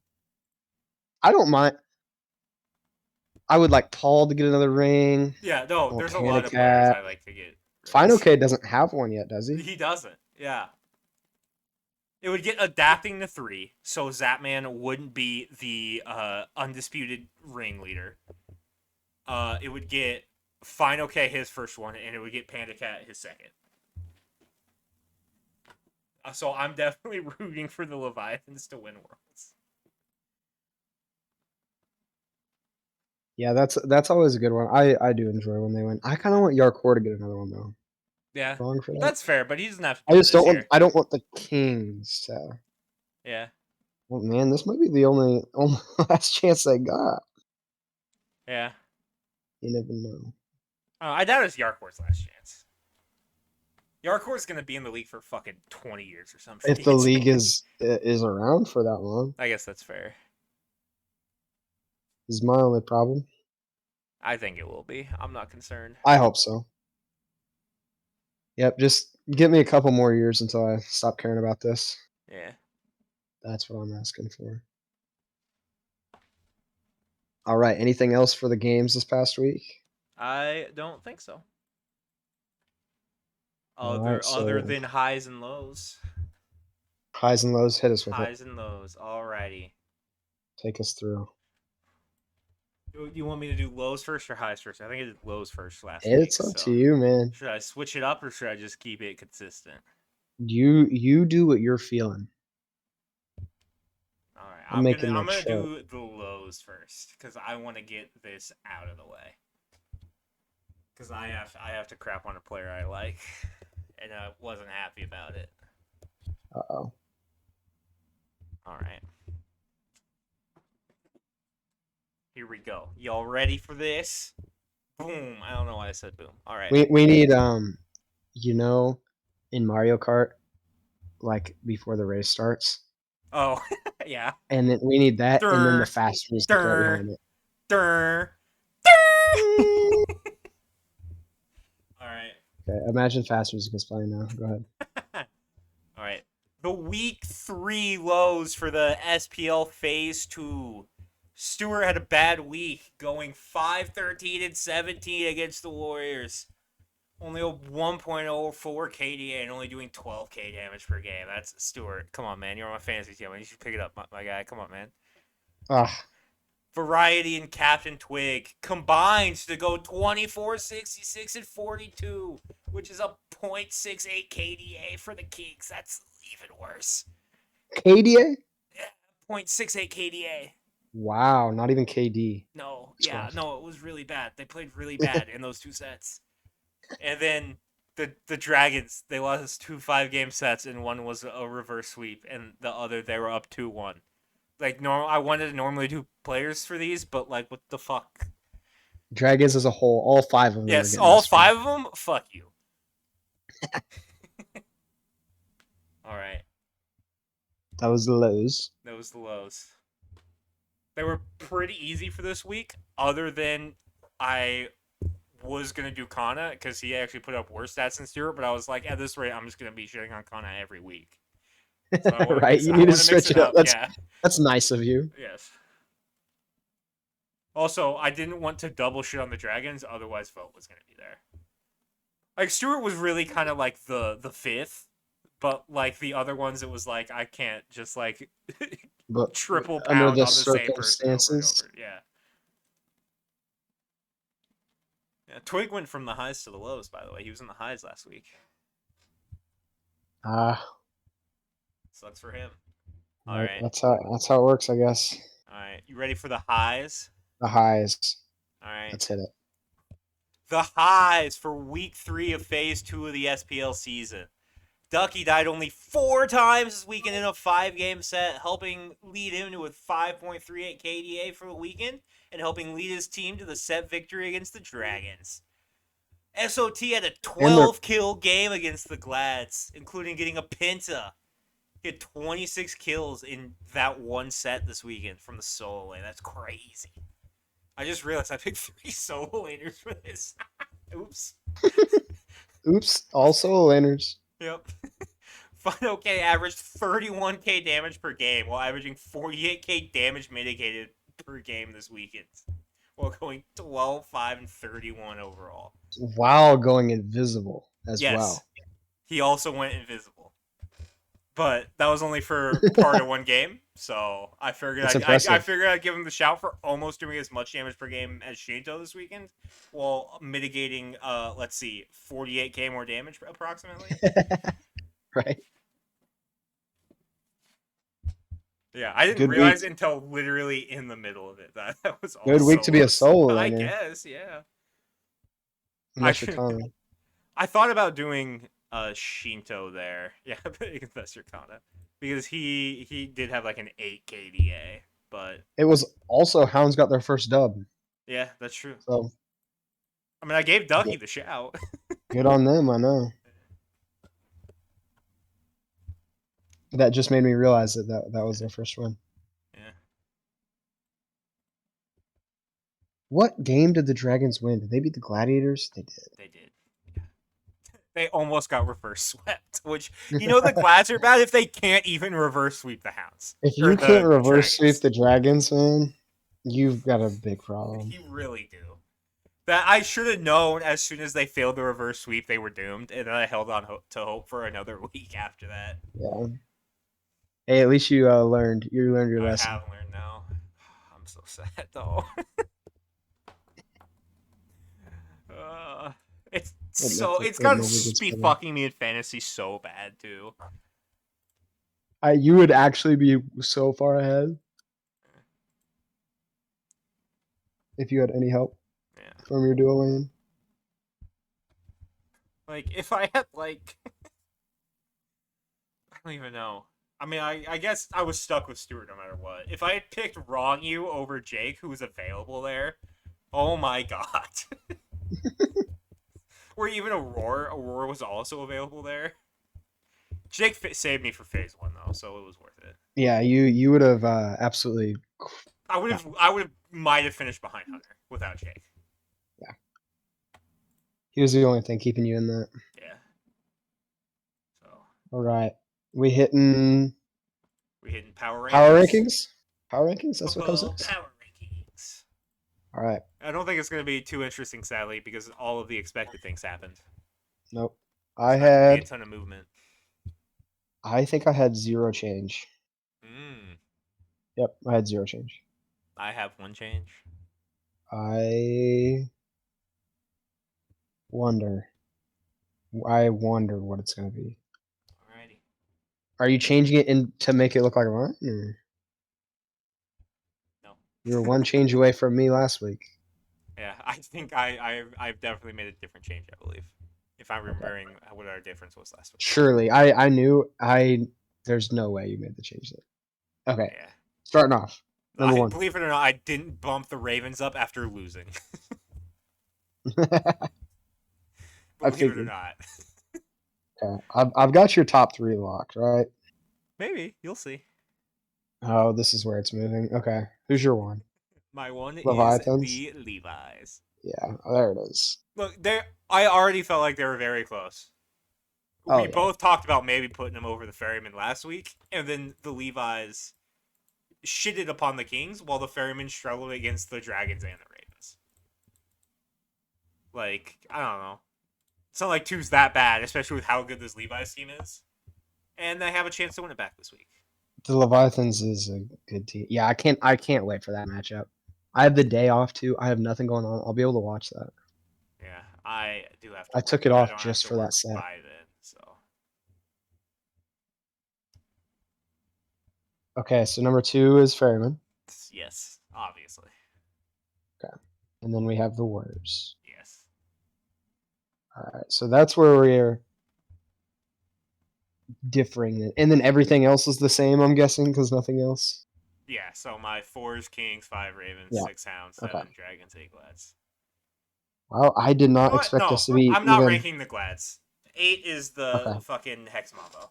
I don't mind. I would like Paul to get another ring. Yeah, no, Or there's a Panda lot of players I Cat. like to get Final rings. K doesn't have one yet, does he? He doesn't. Yeah. It would get adapting to 3, so Zapman wouldn't be the undisputed ringleader. It would get Final K his first one, and it would get Panda Cat his second. So I'm definitely rooting for the Leviathans to win Worlds. Yeah, that's always a good one. I do enjoy when they win. I kind of want Yarkor to get another one though. Yeah, Wrong for that. that's fair, but he doesn't have to I do it just this don't want. year. I don't want the Kings to. Yeah, Well, man, this might be the only last chance they got. yeah. You never know. I doubt it's Yarkor's last chance. Yarkor's gonna be in the league for fucking 20 years or some If the shit. league is around for that long, I guess that's fair. is my only problem. I think it will be. I'm not concerned. I hope so. Yep, just give me a couple more years until I stop caring about this. Yeah. That's what I'm asking for. All right. Anything else for the games this past week? I don't think so. All right. Other So than highs and lows. highs and lows, hit us with it. Highs and lows. Alrighty. Take us through. You want me to do lows first or highs first? I think I did lows first last week. It's up to So you, man. should I switch it up or should I just keep it consistent? You do what you're feeling. All right, I'm making I'm that gonna chart. do the lows first because I want to get this out of the way. Because I have to crap on a player I like, and I wasn't happy about it. Uh-oh. All right, here we go. Y'all ready for this? Boom! I don't know why I said boom. All right. We need you know, in Mario Kart, like before the race starts, Oh, yeah. and then we need that, and then the Durr, fast music right durr, behind it. durr, durr. All right. Okay, imagine fast music is playing now. Go ahead. All right. The week 3 lows for the SPL Phase 2. Stewart had a bad week, going 5-13 and 17 against the Warriors. Only a 1.04 KDA and only doing 12k damage per game. That's Stewart. Come on, man. You're on my fantasy team. You should pick it up, my guy. Come on, man. Ah, Variety and Captain Twig combined to go 24, 66, and 42, which is a 0.68 KDA for the Kings. That's even worse. KDA? Yeah, 0.68 KDA. Wow, not even KD. No, It's yeah, rough. no, it was really bad. They played really bad in those two sets. And then the Dragons, they lost 2 5-game sets, and one was a reverse sweep, and the other they were up 2-1. Like normal, I wanted to normally do players for these, but like, what the fuck? Dragons as a whole, all five of them are Yes, getting all destroyed. 5 of them. Fuck you. All right, That was the lows. that was the lows. They were pretty easy for this week, other than I was gonna do Kana because he actually put up worse stats than Stewart. But I was like, at this rate, I'm just gonna be shitting on Kana every week. So I want to Right? mix. You I need to want to mix switch it it up. up. Yeah. That's nice of you. Yes. Also, I didn't want to double shit on the Dragons, otherwise vote was gonna be there. Like Stewart was really kind of like the fifth, but like the other ones, it was like I can't just like But triple under pound the on the same person over and circumstances, over. Yeah. Yeah. Twig went from the highs to the lows. By the way, he was in the highs last week. ah, Sucks for him. All right. right. That's how it works, I guess. All right. You ready for the highs? The highs. All right. Let's hit it. The highs for week 3 of phase 2 of the SPL season. Ducky died only 4 times this weekend in a 5-game set, helping lead him to a 5.38 KDA for the weekend and helping lead his team to the set victory against the Dragons. SOT had a And they're 12-kill game against the Glads, including getting a Penta. He had 26 kills in that one set this weekend from the solo lane. That's crazy. I just realized I picked 3 solo laners for this. Oops. oops. Also laners. Yep. Final K averaged 31k damage per game while averaging 48k damage mitigated per game this weekend, while going 12, 5, and 31 overall. While going invisible as Yes, well. he also went invisible. but that was only for part of one game. So I figured That's I impressive. figured I'd give him the shout for almost doing as much damage per game as Shinto this weekend, while mitigating let's see, 48k more damage approximately. Right. Yeah, I didn't Good week. realize until literally in the middle of it that that was all Good week to be a solos. solo I laner. guess, yeah. I Unless you're Kana. I thought about doing Shinto there. Yeah, Investor Kana. Because he did have like an 8 KDA, but It was also Hounds got their first dub. yeah, that's true. So I mean, I gave Ducky good, the shout. good on them, I know. That just made me realize that was their first win. Yeah, What game did the Dragons win? Did they beat the Gladiators? They they did. They almost got reverse swept, which the did. Glads are bad if they can't even reverse sweep the Hounds If or you can't the reverse sweep Dragons. the Dragons, man, you've got a big problem. You really do. That I should have known as soon as they failed the reverse sweep, they were doomed, and then I held on to hope for another week after that. Yeah. Hey, at least you learned. You learned your I lesson. have learned now. I'm so sad though. uh, it's It gotta never gets be better. fucking me in fantasy so bad too. You would actually be so far ahead if you had any help Yeah, from your duo lane. like if I had I don't even know. I mean, I guess I was stuck with Stewart no matter what. If I had picked Wrong You over Jake, who was available there, oh my god. Or even Aurora. Aurora was also available there. Jake saved me for phase one though, so it was worth it. Yeah, you would have absolutely. I would have might have finished behind Hunter without Jake. Yeah, he was the only thing keeping you in that. Yeah. So All right, we hitting we hitting power power rankings. rankings. Power rankings. That's what comes Oh, next. power rankings. All right. I don't think it's going to be too interesting, sadly, because all of the expected things happened. Nope. I It's not going to be a had. ton of movement. I think I had zero change. Mm, Yep, I had zero change. I have one change. I wonder. I wonder what it's gonna be. Alrighty. Are you changing it in to make it look like mine? Or No. you were one change away from me last week. Yeah, I think I've definitely made a different change. I believe, if I'm Okay. remembering what our difference was last week. Surely, I knew I. There's no way you made the change there. Okay, Yeah. starting off. Number I one. believe it or not, I didn't bump the Ravens up after losing. I Believe it or figured. not. Okay, I've got your top three locked, right? Maybe you'll see. Oh, this is where it's moving. Okay, who's your one? My one is Leviathans. the Levi's. Yeah, there it is. Look, I already felt like they were very close. Oh We yeah, both talked about maybe putting them over the Ferryman last week, and then the Levi's shitted upon the Kings while the Ferryman struggled against the Dragons and the Ravens. Like, I don't know. It's not like two's that bad, especially with how good this Levi's team is. And they have a chance to win it back this week. the Leviathans is a good team. Yeah, I can't wait for that matchup. I have the day off too. I have nothing going on. I'll be able to watch that. Yeah, I do have to I work, took it but I off don't have just to for that work set. by then, so. Okay, so number two is Ferryman. Yes, obviously. Okay, and then we have the Warriors. Yes. All right, so that's where we're differing, and then everything else is the same. I'm guessing because nothing else. Yeah, so my 4's Kings, 5 Ravens, Yeah. 6 Hounds, Okay. 7 Dragons, 8 Glads. Well, I did You know not what? expect us No, to be I'm not even. ranking the Glads. 8 is the Okay. fucking Hex Mambo.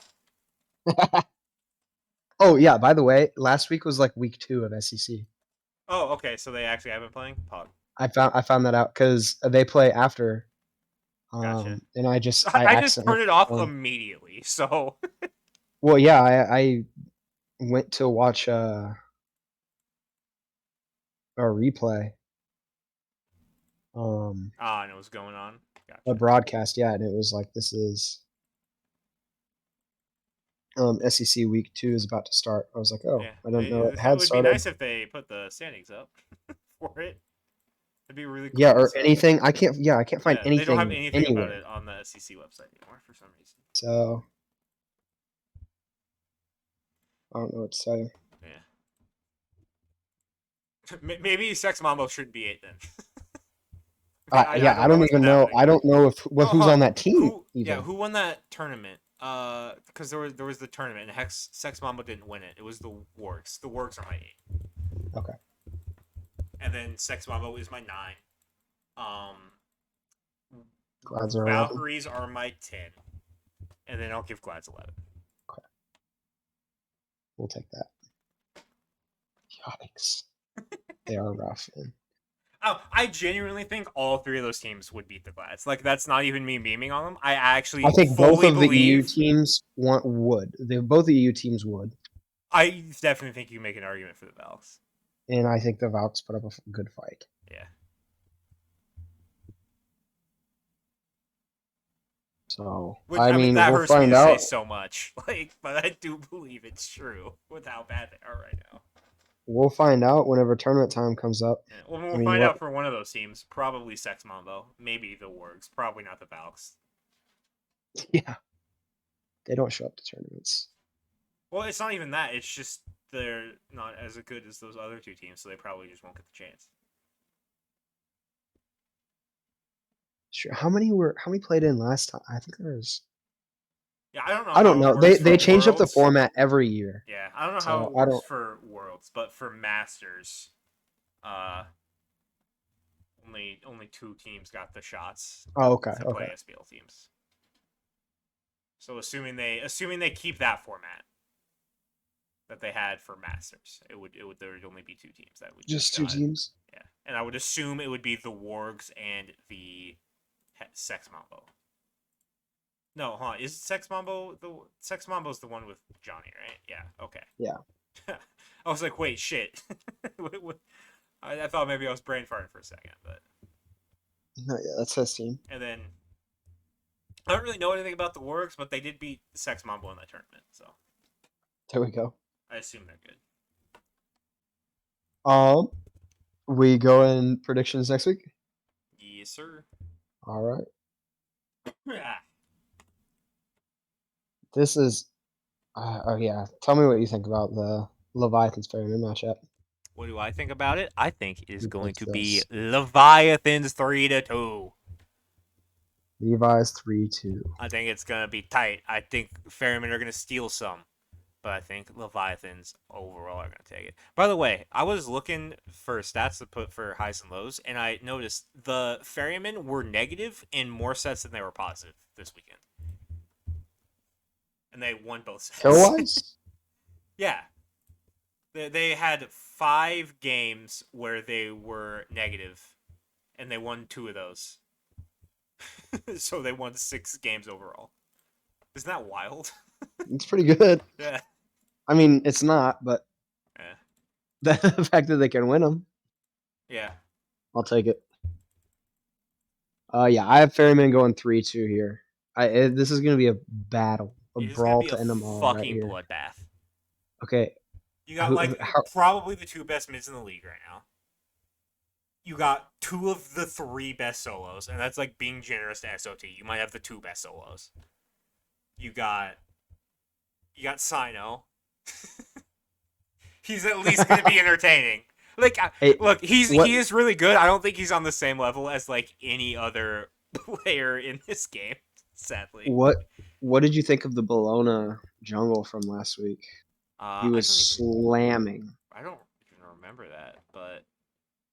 Oh yeah. By the way, last week was like week 2 of SEC. Oh, okay, so they actually have been playing? Pog. I found that out because they play after. Gotcha. And I I just accidentally turned it off immediately, so. Well, yeah, I went to watch a replay, Ah, I know what's going on. a Gotcha. broadcast, yeah, and it was like this is SEC Week 2 is about to start. I was like, oh, Yeah, I didn't know it it had would be started. nice if they put the standings up for it. It'd be really Yeah, cool. or So anything. I can't. Yeah, I can't find yeah, they don't have anything anything about anywhere. it on the SEC website anymore for some reason. So I don't know what to say. Yeah, maybe Sex Mambo shouldn't be it then. I Yeah, I don't know don't what's been even know. happening. I don't know if Oh, who's huh. on that team Who? Yeah, even. who won that tournament? Because there was the tournament and Sex Mambo didn't win it. It was the Wargs. The Wargs are my 8, Okay, and then Sex Mambo is my 9. Um, Glads are 11. Valkyries are my 10, and then I'll give Glads 11. Okay, we'll take that. Yikes, they are rough. Man. Oh, I genuinely think all 3 of those teams would beat the Glads. Like that's not even me memeing on them. I I actually think both fully of the EU believe. teams would. Both the EU teams would, I definitely think you make an argument for the Valks. and I think the Valks put up a good fight. Yeah. So Which I I mean mean, that we'll hurts me find to say out. so much. Like, but I do believe it's true with how bad they are right now. We'll find out whenever tournament time comes up. Yeah. Well, I we'll mean, find what? out for one of those teams. Probably Sex Mambo. Maybe the Wargs. Probably not the Valks. Yeah, they don't show up to tournaments. Well, it's not even that. It's just they're not as good as those other 2 teams, so they probably just won't get the chance. Sure. How many played in last time? I think there was. Yeah, I don't know I don't how it know. works for They changed up the Worlds. format every year, Yeah, I don't know how so it I works don't. for Worlds, but for Masters, uh, only 2 teams got the shots Oh, okay, to okay. play SPL teams. So assuming they keep that format that they had for Masters, it would there would only be 2 teams that would Just two got. teams. Yeah, and I would assume it would be the Wargs and the Sex Mambo. No, huh? Is Sex Mambo the Sex Mambo's the one with Johnny, right? Yeah. Okay. Yeah. I was like, wait, shit. I thought maybe I was brain farting for a second, but No, yeah, that's his team. and then I don't really know anything about the Wargs, but they did beat Sex Mambo in that tournament, so There we go. I assume they're good. Um, we go in predictions next week. Yes, sir. All right. This is. Oh yeah. Tell me what you think about the Leviathan's Ferryman matchup. What do I think about it? I think it is Who going picks to be this? Leviathans 3-2. Levi's 3-2. I think it's gonna be tight. I think Ferrymen are gonna steal some, but I think Leviathans overall are going to take it. By the way, I was looking for stats to put for highs and lows, and I noticed the Ferrymen were negative in more sets than they were positive this weekend. And they won both Kill sets. wise? Yeah. They had 5 games where they were negative, and they won 2 of those. So they won 6 games overall. Isn't that wild? It's pretty good. Yeah. I mean, it's not, but Yeah. the fact that they can win them, Yeah. I'll take it. Yeah, I have Ferryman going 3-2 here. This is gonna be a battle, a It is going to brawl be a to end them all right fucking here. bloodbath. Okay, You got like probably the 2 best mids in the league right now. You got 2 of the 3 best solos, and that's like being generous to SOT. You might have the 2 best solos. You got Sino. He's at least gonna be entertaining. Like, hey, look, what he is really good. I don't think he's on the same level as like any other player in this game. Sadly, what what did you think of the Bologna jungle from last week? He I was don't even slamming. remember that, but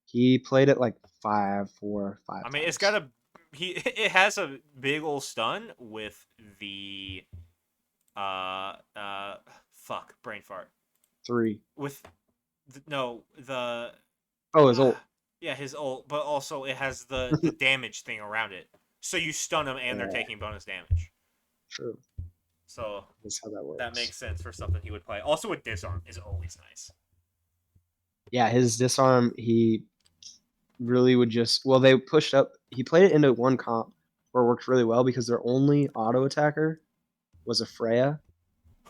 He played it like 5-4, I five mean, it's times. got a it has a big old stun with the uh uh fuck brain fart 3. with no the Oh, his ult. yeah his ult, but also it has the damage thing around it, so you stun them and they're Yeah, taking bonus damage. true. So That's how that that works. makes sense for something he would play. Also, a disarm is always nice. Yeah, his disarm, he really would just. Well, they pushed up. He played it into one comp where it worked really well because their only auto attacker was a Freya,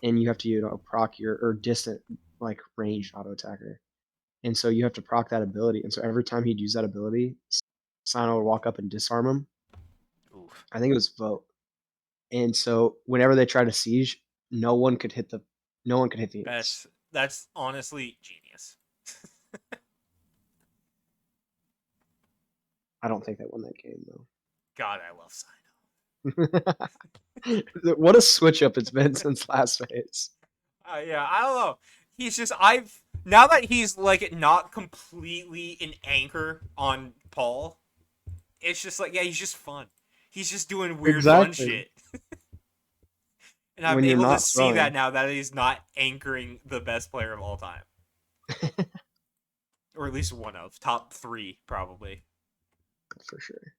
and you have to proc your or distant like ranged auto attacker, and so you have to proc that ability. And so every time he'd use that ability, Sino would walk up and disarm him. Oof. I think it was vote. And so whenever they tried to siege, no one could hit the units. That's honestly genius. I don't think they won that game God, I love Sino. What a switch up it's been since last phase. Yeah, I don't know. He's just I've now that he's like not completely an anchor on Paul. It's just like, yeah, he's just fun. He's just doing weird fun Exactly. shit. And I'm When you're able to not see that throwing. now that he's not anchoring the best player of all time. Or at least one of. Top 3, probably. For sure.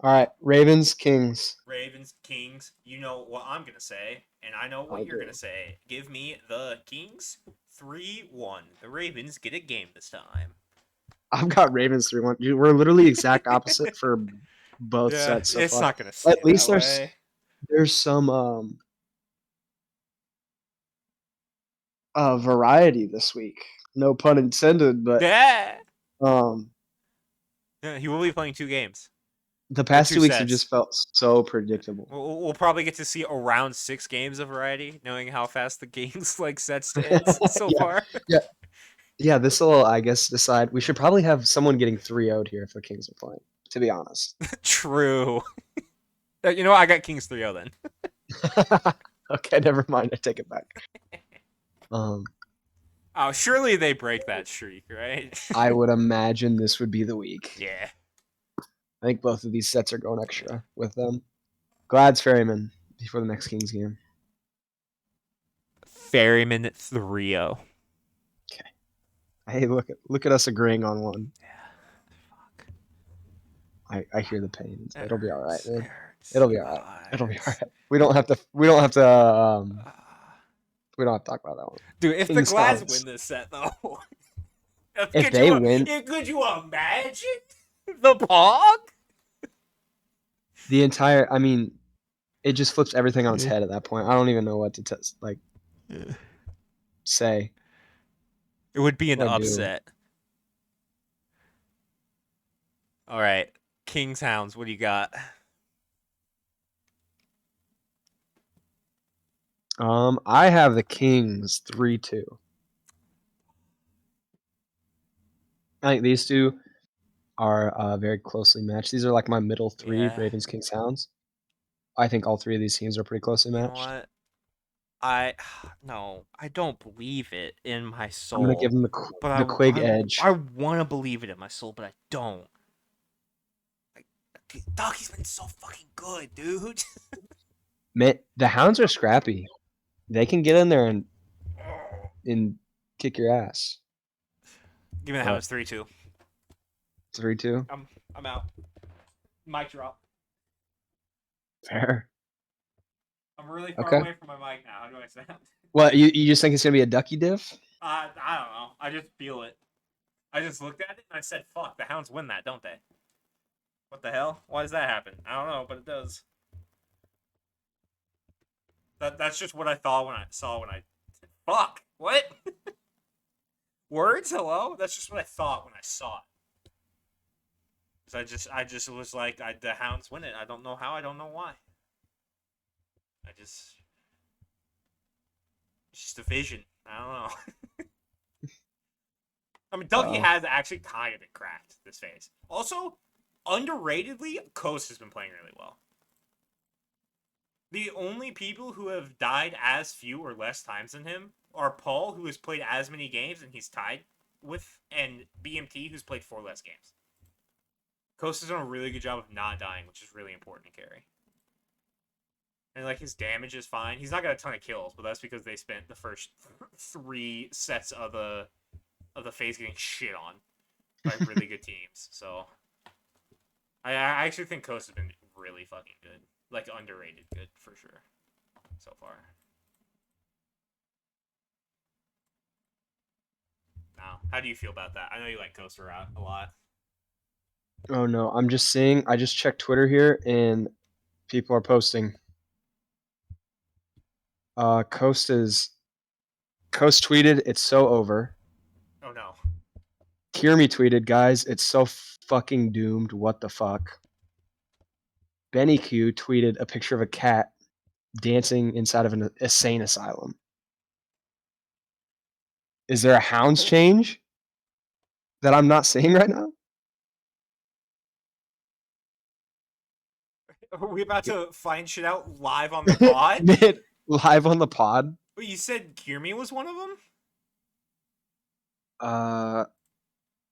All right, Ravens, Kings. Ravens, Kings. You know what I'm going to say, and I know I what you're going to do. say. Give me the Kings 3-1. The Ravens get a game this time. I've got Ravens 3-1. We're literally exact opposite for both Yeah, sets so it's far. not going to At stay least that way. there's some variety this week. No pun intended, but Yeah. um Yeah, he will be playing 2 games. the Or past 2 2 weeks have sets. just felt so predictable. We'll probably get to see around 6 games of variety, knowing how fast the games like sets to ends so Yeah, far. yeah, yeah. This will, I guess, decide. We should probably have someone getting 3-0'd here if the Kings are playing. To be honest. True. You know what? I got Kings 3-0 then. Okay, never mind. I take it back. Um, Oh, surely they break that streak, right? I would imagine this would be the week. Yeah. I think both of these sets are going extra with them. Glad's Ferryman before the next Kings game. Ferryman 3-0. Okay. Hey, look at us agreeing on one. Fuck. I hear the pain. It It'll be all right, hurts. It man. hurts. It'll be all right. Oh, it It'll be all hurts. right. We don't have to talk about that one. Dude, if the Kings Glads win Hounds. this set, though, If they win could you imagine the Pog? the entire, I mean, it just flips everything on its head at that point. I don't even know what to say It would be an or do. upset. All right, Kings Hounds. What do you got? I have the Kings 3-2. I think these two are very closely matched. These are like my middle three: Yeah. Ravens, Kings, Hounds. I think all three of these teams are pretty closely You know matched. what? I no, I don't believe it in my I'm gonna give soul. them But the Quig edge. I want to believe it in my soul, but I don't. Like, Doc, he's been so fucking good, dude. Man, the Hounds are scrappy. They can get in there and kick your ass. Give me the But Hounds 3-2. 3-2, I'm out. Mic drop. fair. I'm really far Okay. away from my mic now. How do I sound? What you just think it's gonna be a ducky diff? I don't know. I just feel it. I just looked at it and I said, "Fuck, the Hounds win that, don't they?" What the hell? Why does that happen? I don't know, but it does. That's just what I thought when I saw when I. Fuck. What? Words? Hello? That's just what I thought when I saw it. Cause I just was like, the Hounds win it. I don't know how. I don't know why. I just, it's just a vision. I don't know. I mean, Dougie Uh, has actually kind of been cracked this phase. Also, underratedly, Coast has been playing really well. The only people who have died as few or less times than him are Paul, who has played as many games and he's tied with, and BMT, who's played 4 less games. Coast has done a really good job of not dying, which is really important to carry. And like his damage is fine. He's not got a ton of kills, but that's because they spent the first 3 sets of the phase getting shit on by really good teams. So I actually think Coast has been really fucking good, like underrated good for sure so far. Now, how do you feel about that? I know you like Coaster out a lot. oh no, I'm just seeing. I just checked Twitter here, and people are posting. Coast tweeted, "It's so over." Oh no. Kiermy tweeted, "Guys, it's so fucking doomed. What the fuck?" Benny Q tweeted a picture of a cat dancing inside of an insane asylum. Is there a hounds change that I'm not seeing right now? Are we about to find shit out live on the pod? Mid live on the pod. But you said Kiermy was one of them? Uh,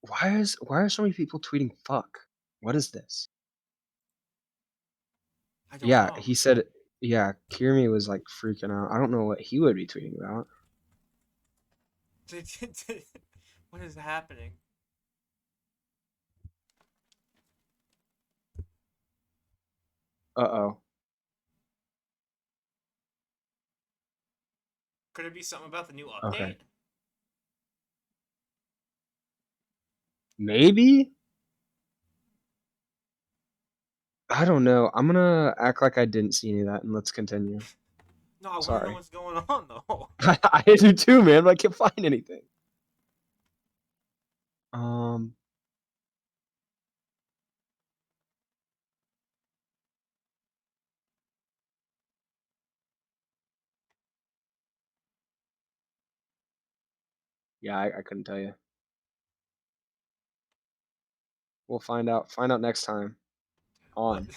why are so many people tweeting fuck? What is this? I don't Yeah, know. he said. Yeah, Kiermy was like freaking out. I don't know what he would be tweeting about. What is happening? Uh-oh. Could it be something about the new Okay. update? Maybe? I don't know. I'm gonna act like I didn't see any of that and let's continue. No, I want to know Sorry. what's going on though. I do too, man, but I can't find anything. Um, yeah, I couldn't tell you. We'll find out next time What? on.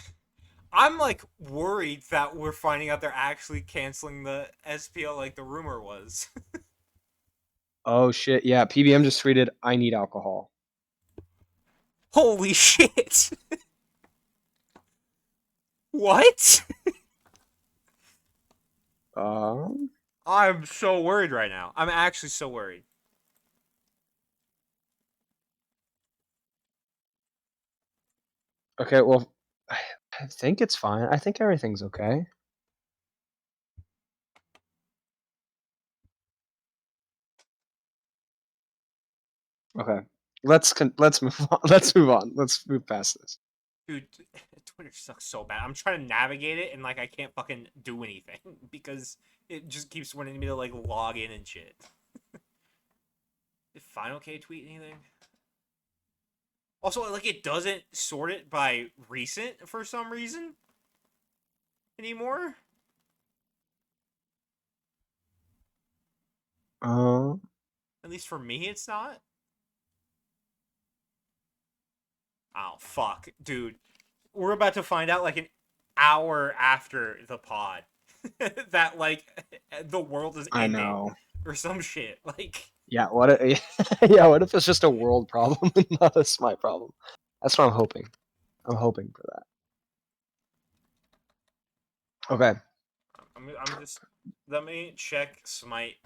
I'm like worried that we're finding out they're actually canceling the SPL like the rumor was. Oh shit, yeah, PBM just tweeted, "I need alcohol." Holy shit! What? Um, I'm so worried right now. I'm actually so worried. okay, well, I think it's fine. I think everything's okay. Okay. Let's move on. Let's move on. Let's move past this. Dude, Twitter sucks so bad. I'm trying to navigate it and like I can't fucking do anything because it just keeps wanting me to like log in and shit. Did Final K tweet anything? Also, like it doesn't sort it by recent for some reason anymore. Um, At least for me, it's not. Oh fuck, dude. We're about to find out like an hour after the pod that like the world is I ending know. or some shit. Like, Yeah, what if, yeah, what if it's just a world problem and not a Smite problem? That's what I'm hoping. I'm hoping for that. Okay. I'm just let me check Smite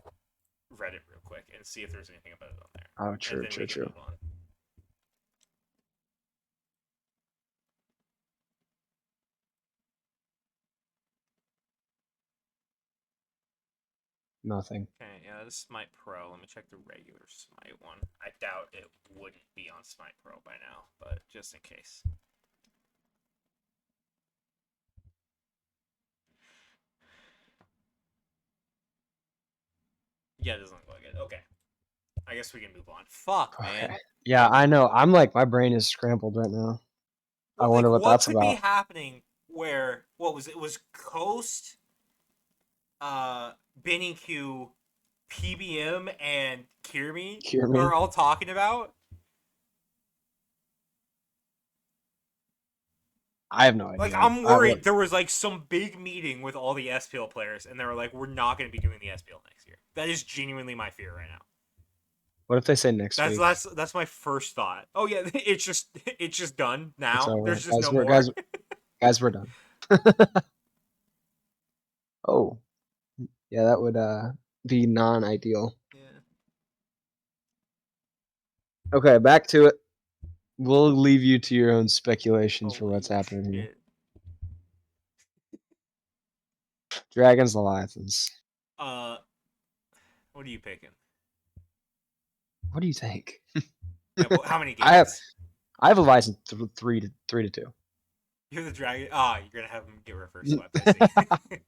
Reddit real quick and see if there's anything about it on there, Oh, and true, then we true, can true. move on. Nothing. Okay, yeah, this is Smite Pro. Let me check the regular Smite one. I doubt it wouldn't be on Smite Pro by now, but just in case. Yeah, it doesn't look like it. Okay. I guess we can move on. Fuck, Okay. man. Yeah, I know. I'm like, my brain is scrambled right now. I What like wonder what what that's could be about. happening where what was it? Was Coast Benny Q, PBM and Kiermy Hear are me? all talking about? I have no Like idea. I'm I what? worried there was like some big meeting with all the SPL players and they were like, we're not gonna be doing the SPL next year. That is genuinely my fear right now. What if they say next That's week? that's that's my first thought. Oh yeah, it's just done It's now. over, There's just guys. no more. Guys, we're done. Oh, yeah, that would be non-ideal. Yeah. Okay, back to it. We'll leave you to your own speculations for what's Holy happening here. shit. Dragons, Leviathans. Uh, what are you picking? What do you think? Yeah, but how many I have games? I have Leviathan 3 to 2. You're the dragon. Ah, you're gonna have him get reverse swept. I see.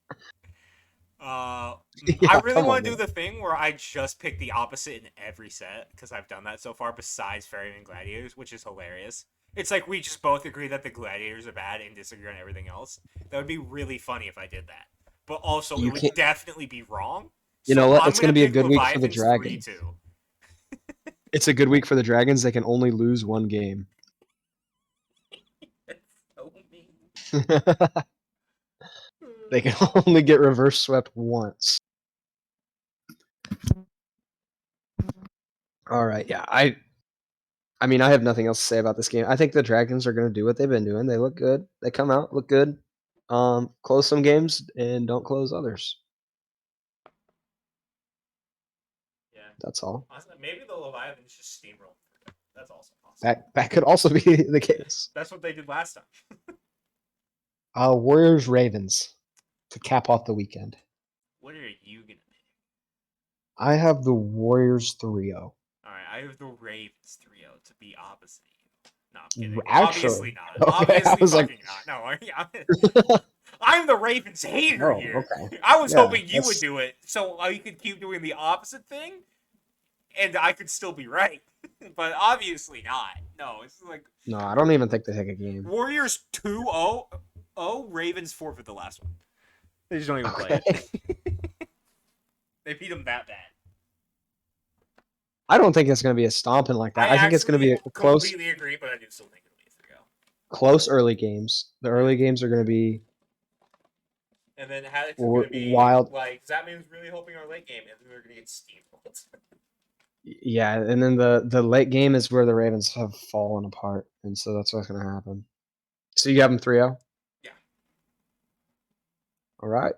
I Yeah, really come on, want to do man. the thing where I just pick the opposite in every set because I've done that so far. Besides Fairy and Gladiators, which is hilarious. It's like we just both agree that the Gladiators are bad and disagree on everything else. That would be really funny if I did that. But also, it You would can't. definitely be wrong. You So know what? I'm It's going gonna to be a pick good week for the Leviathans 3 Dragons. 2. It's a good week for the Dragons. They can only lose one game. That's so mean. They can only get reverse swept once. All right, yeah. I mean, I have nothing else to say about this game. I think the Dragons are going to do what they've been doing. They look good. They come out, look good. Close some games and don't close others. Yeah. That's all. Maybe the Leviathans just steamroll. That's also possible. That could also be the case. That's what they did last time. Warriors Ravens to cap off the weekend. What are you gonna pick? I have the Warriors 3-0. Alright, I have the Ravens 3-0 to be opposite of you. No, I'm kidding. Actually, Obviously not. okay. I Obviously was like, fucking not. No, I'm the Ravens hater oh, here. okay. I was Yeah, hoping you would that's do it so you could keep doing the opposite thing and I could still be right. But obviously not. No, it's like no. I don't even think they take a game. Warriors 2-0, Ravens forfeit the last one. They just don't even play Okay. it. They beat them that bad. I don't think it's going to be a stomping like that. I I think it's going to be actually a close, completely agree, but I do still think it'll be a 3-0. close early games. The early games are going to be And then Haddock's going to be wild. like, Zapman's really hoping our late game, and then they're going to get steamrolled. Yeah, and then the late game is where the Ravens have fallen apart, and so that's what's going to happen. So you have them 3-0? Yeah. All right.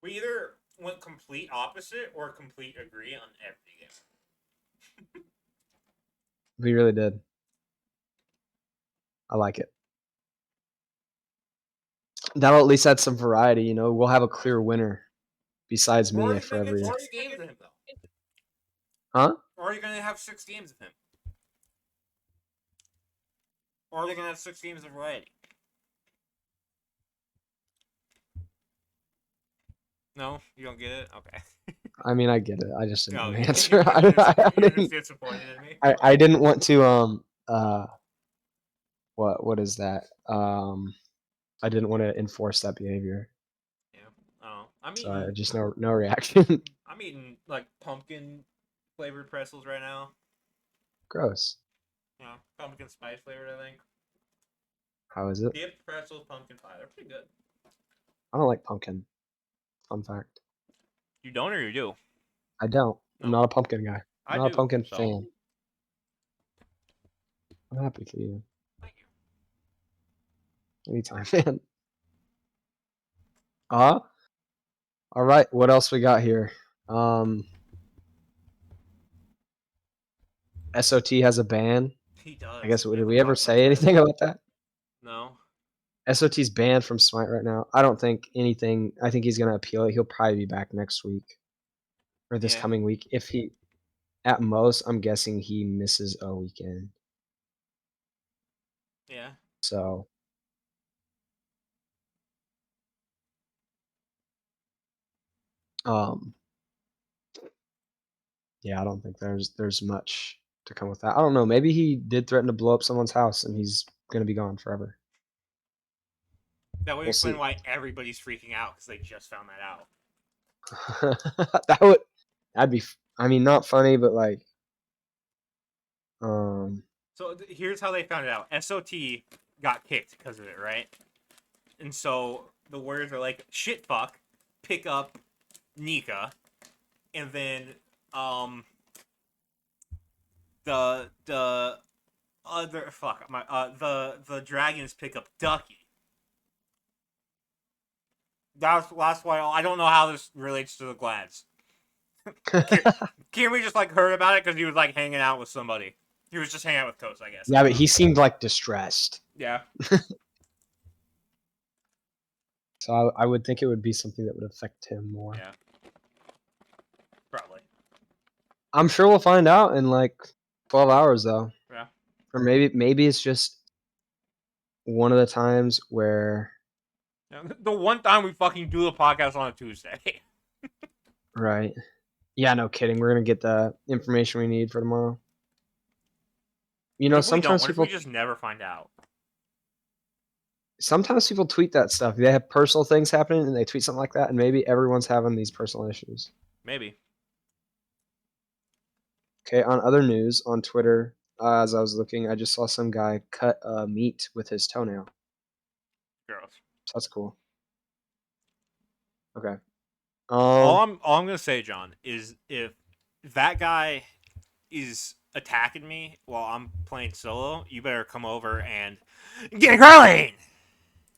We either went complete opposite or complete agree on every game. We really did. I like it. That'll at least add some variety. You know, we'll have a clear winner besides Or me are you for going to get every. 6 games of him, though? Huh? Or are you going to have 6 games of him? Or are they going to have 6 games of variety? No? You don't get it? Okay. I mean, I get it. I just didn't No, want to you're, answer. I you're just didn't. disappointed in me? I didn't want to. What is that? I didn't want to enforce that behavior. Yeah. Oh. I'm So I eating, just no reaction. I'm eating, like, pumpkin flavored pretzels right now. Gross. Yeah. Pumpkin spice flavored, I think. How is it? Dipped pretzels, pumpkin pie. They're pretty good. I don't like pumpkin. Fun fact. You don't or you do? I don't. I'm No. not a pumpkin guy. I'm I not a do. pumpkin So. fan. I'm happy for you. Thank you. Anytime, man. Uh, all right. What else we got here? SOT has a ban. He does. I guess We did have to we ever talk about say that. anything about that? No. SOT's banned from Smite right now. I don't think anything. I think he's gonna appeal it. He'll probably be back next week or this Yeah. coming week. If he, at most, I'm guessing he misses a weekend. Yeah. So, um, yeah, I don't think there's much to come with that. I don't know. Maybe he did threaten to blow up someone's house and he's gonna be gone forever. That would We'll explain see. why everybody's freaking out because they just found that out. That would that'd be. I mean, not funny, but like, um, So here's how they found it out. SOT got kicked because of it, right? And so the Warriors are like, shit, fuck, pick up Nika, and then the other fuck my the Dragons pick up Ducky. That's why I don't know how this relates to the Glads. Can we just like heard about it because he was like hanging out with somebody? He was just hanging out with Coast, I guess. I yeah, don't but know. he seemed like distressed. Yeah. So I would think it would be something that would affect him more. Yeah. Probably. I'm sure we'll find out in like 12 hours though. Yeah. Or maybe it's just one of the times where The one time we fucking do the podcast on a Tuesday. Right. Yeah, no kidding. We're gonna get the information we need for tomorrow. What if we don't? Sometimes What if we people just never find out? tweet that stuff. They have personal things happening and they tweet something like that, and maybe everyone's having these personal issues. Maybe. Okay, on other news on Twitter, as I was looking, I just saw some guy cut meat with his toenail. Gross. So that's cool. Okay. All I'm gonna say, John, is if that guy is attacking me while I'm playing solo, you better come over and Gank Right Lane!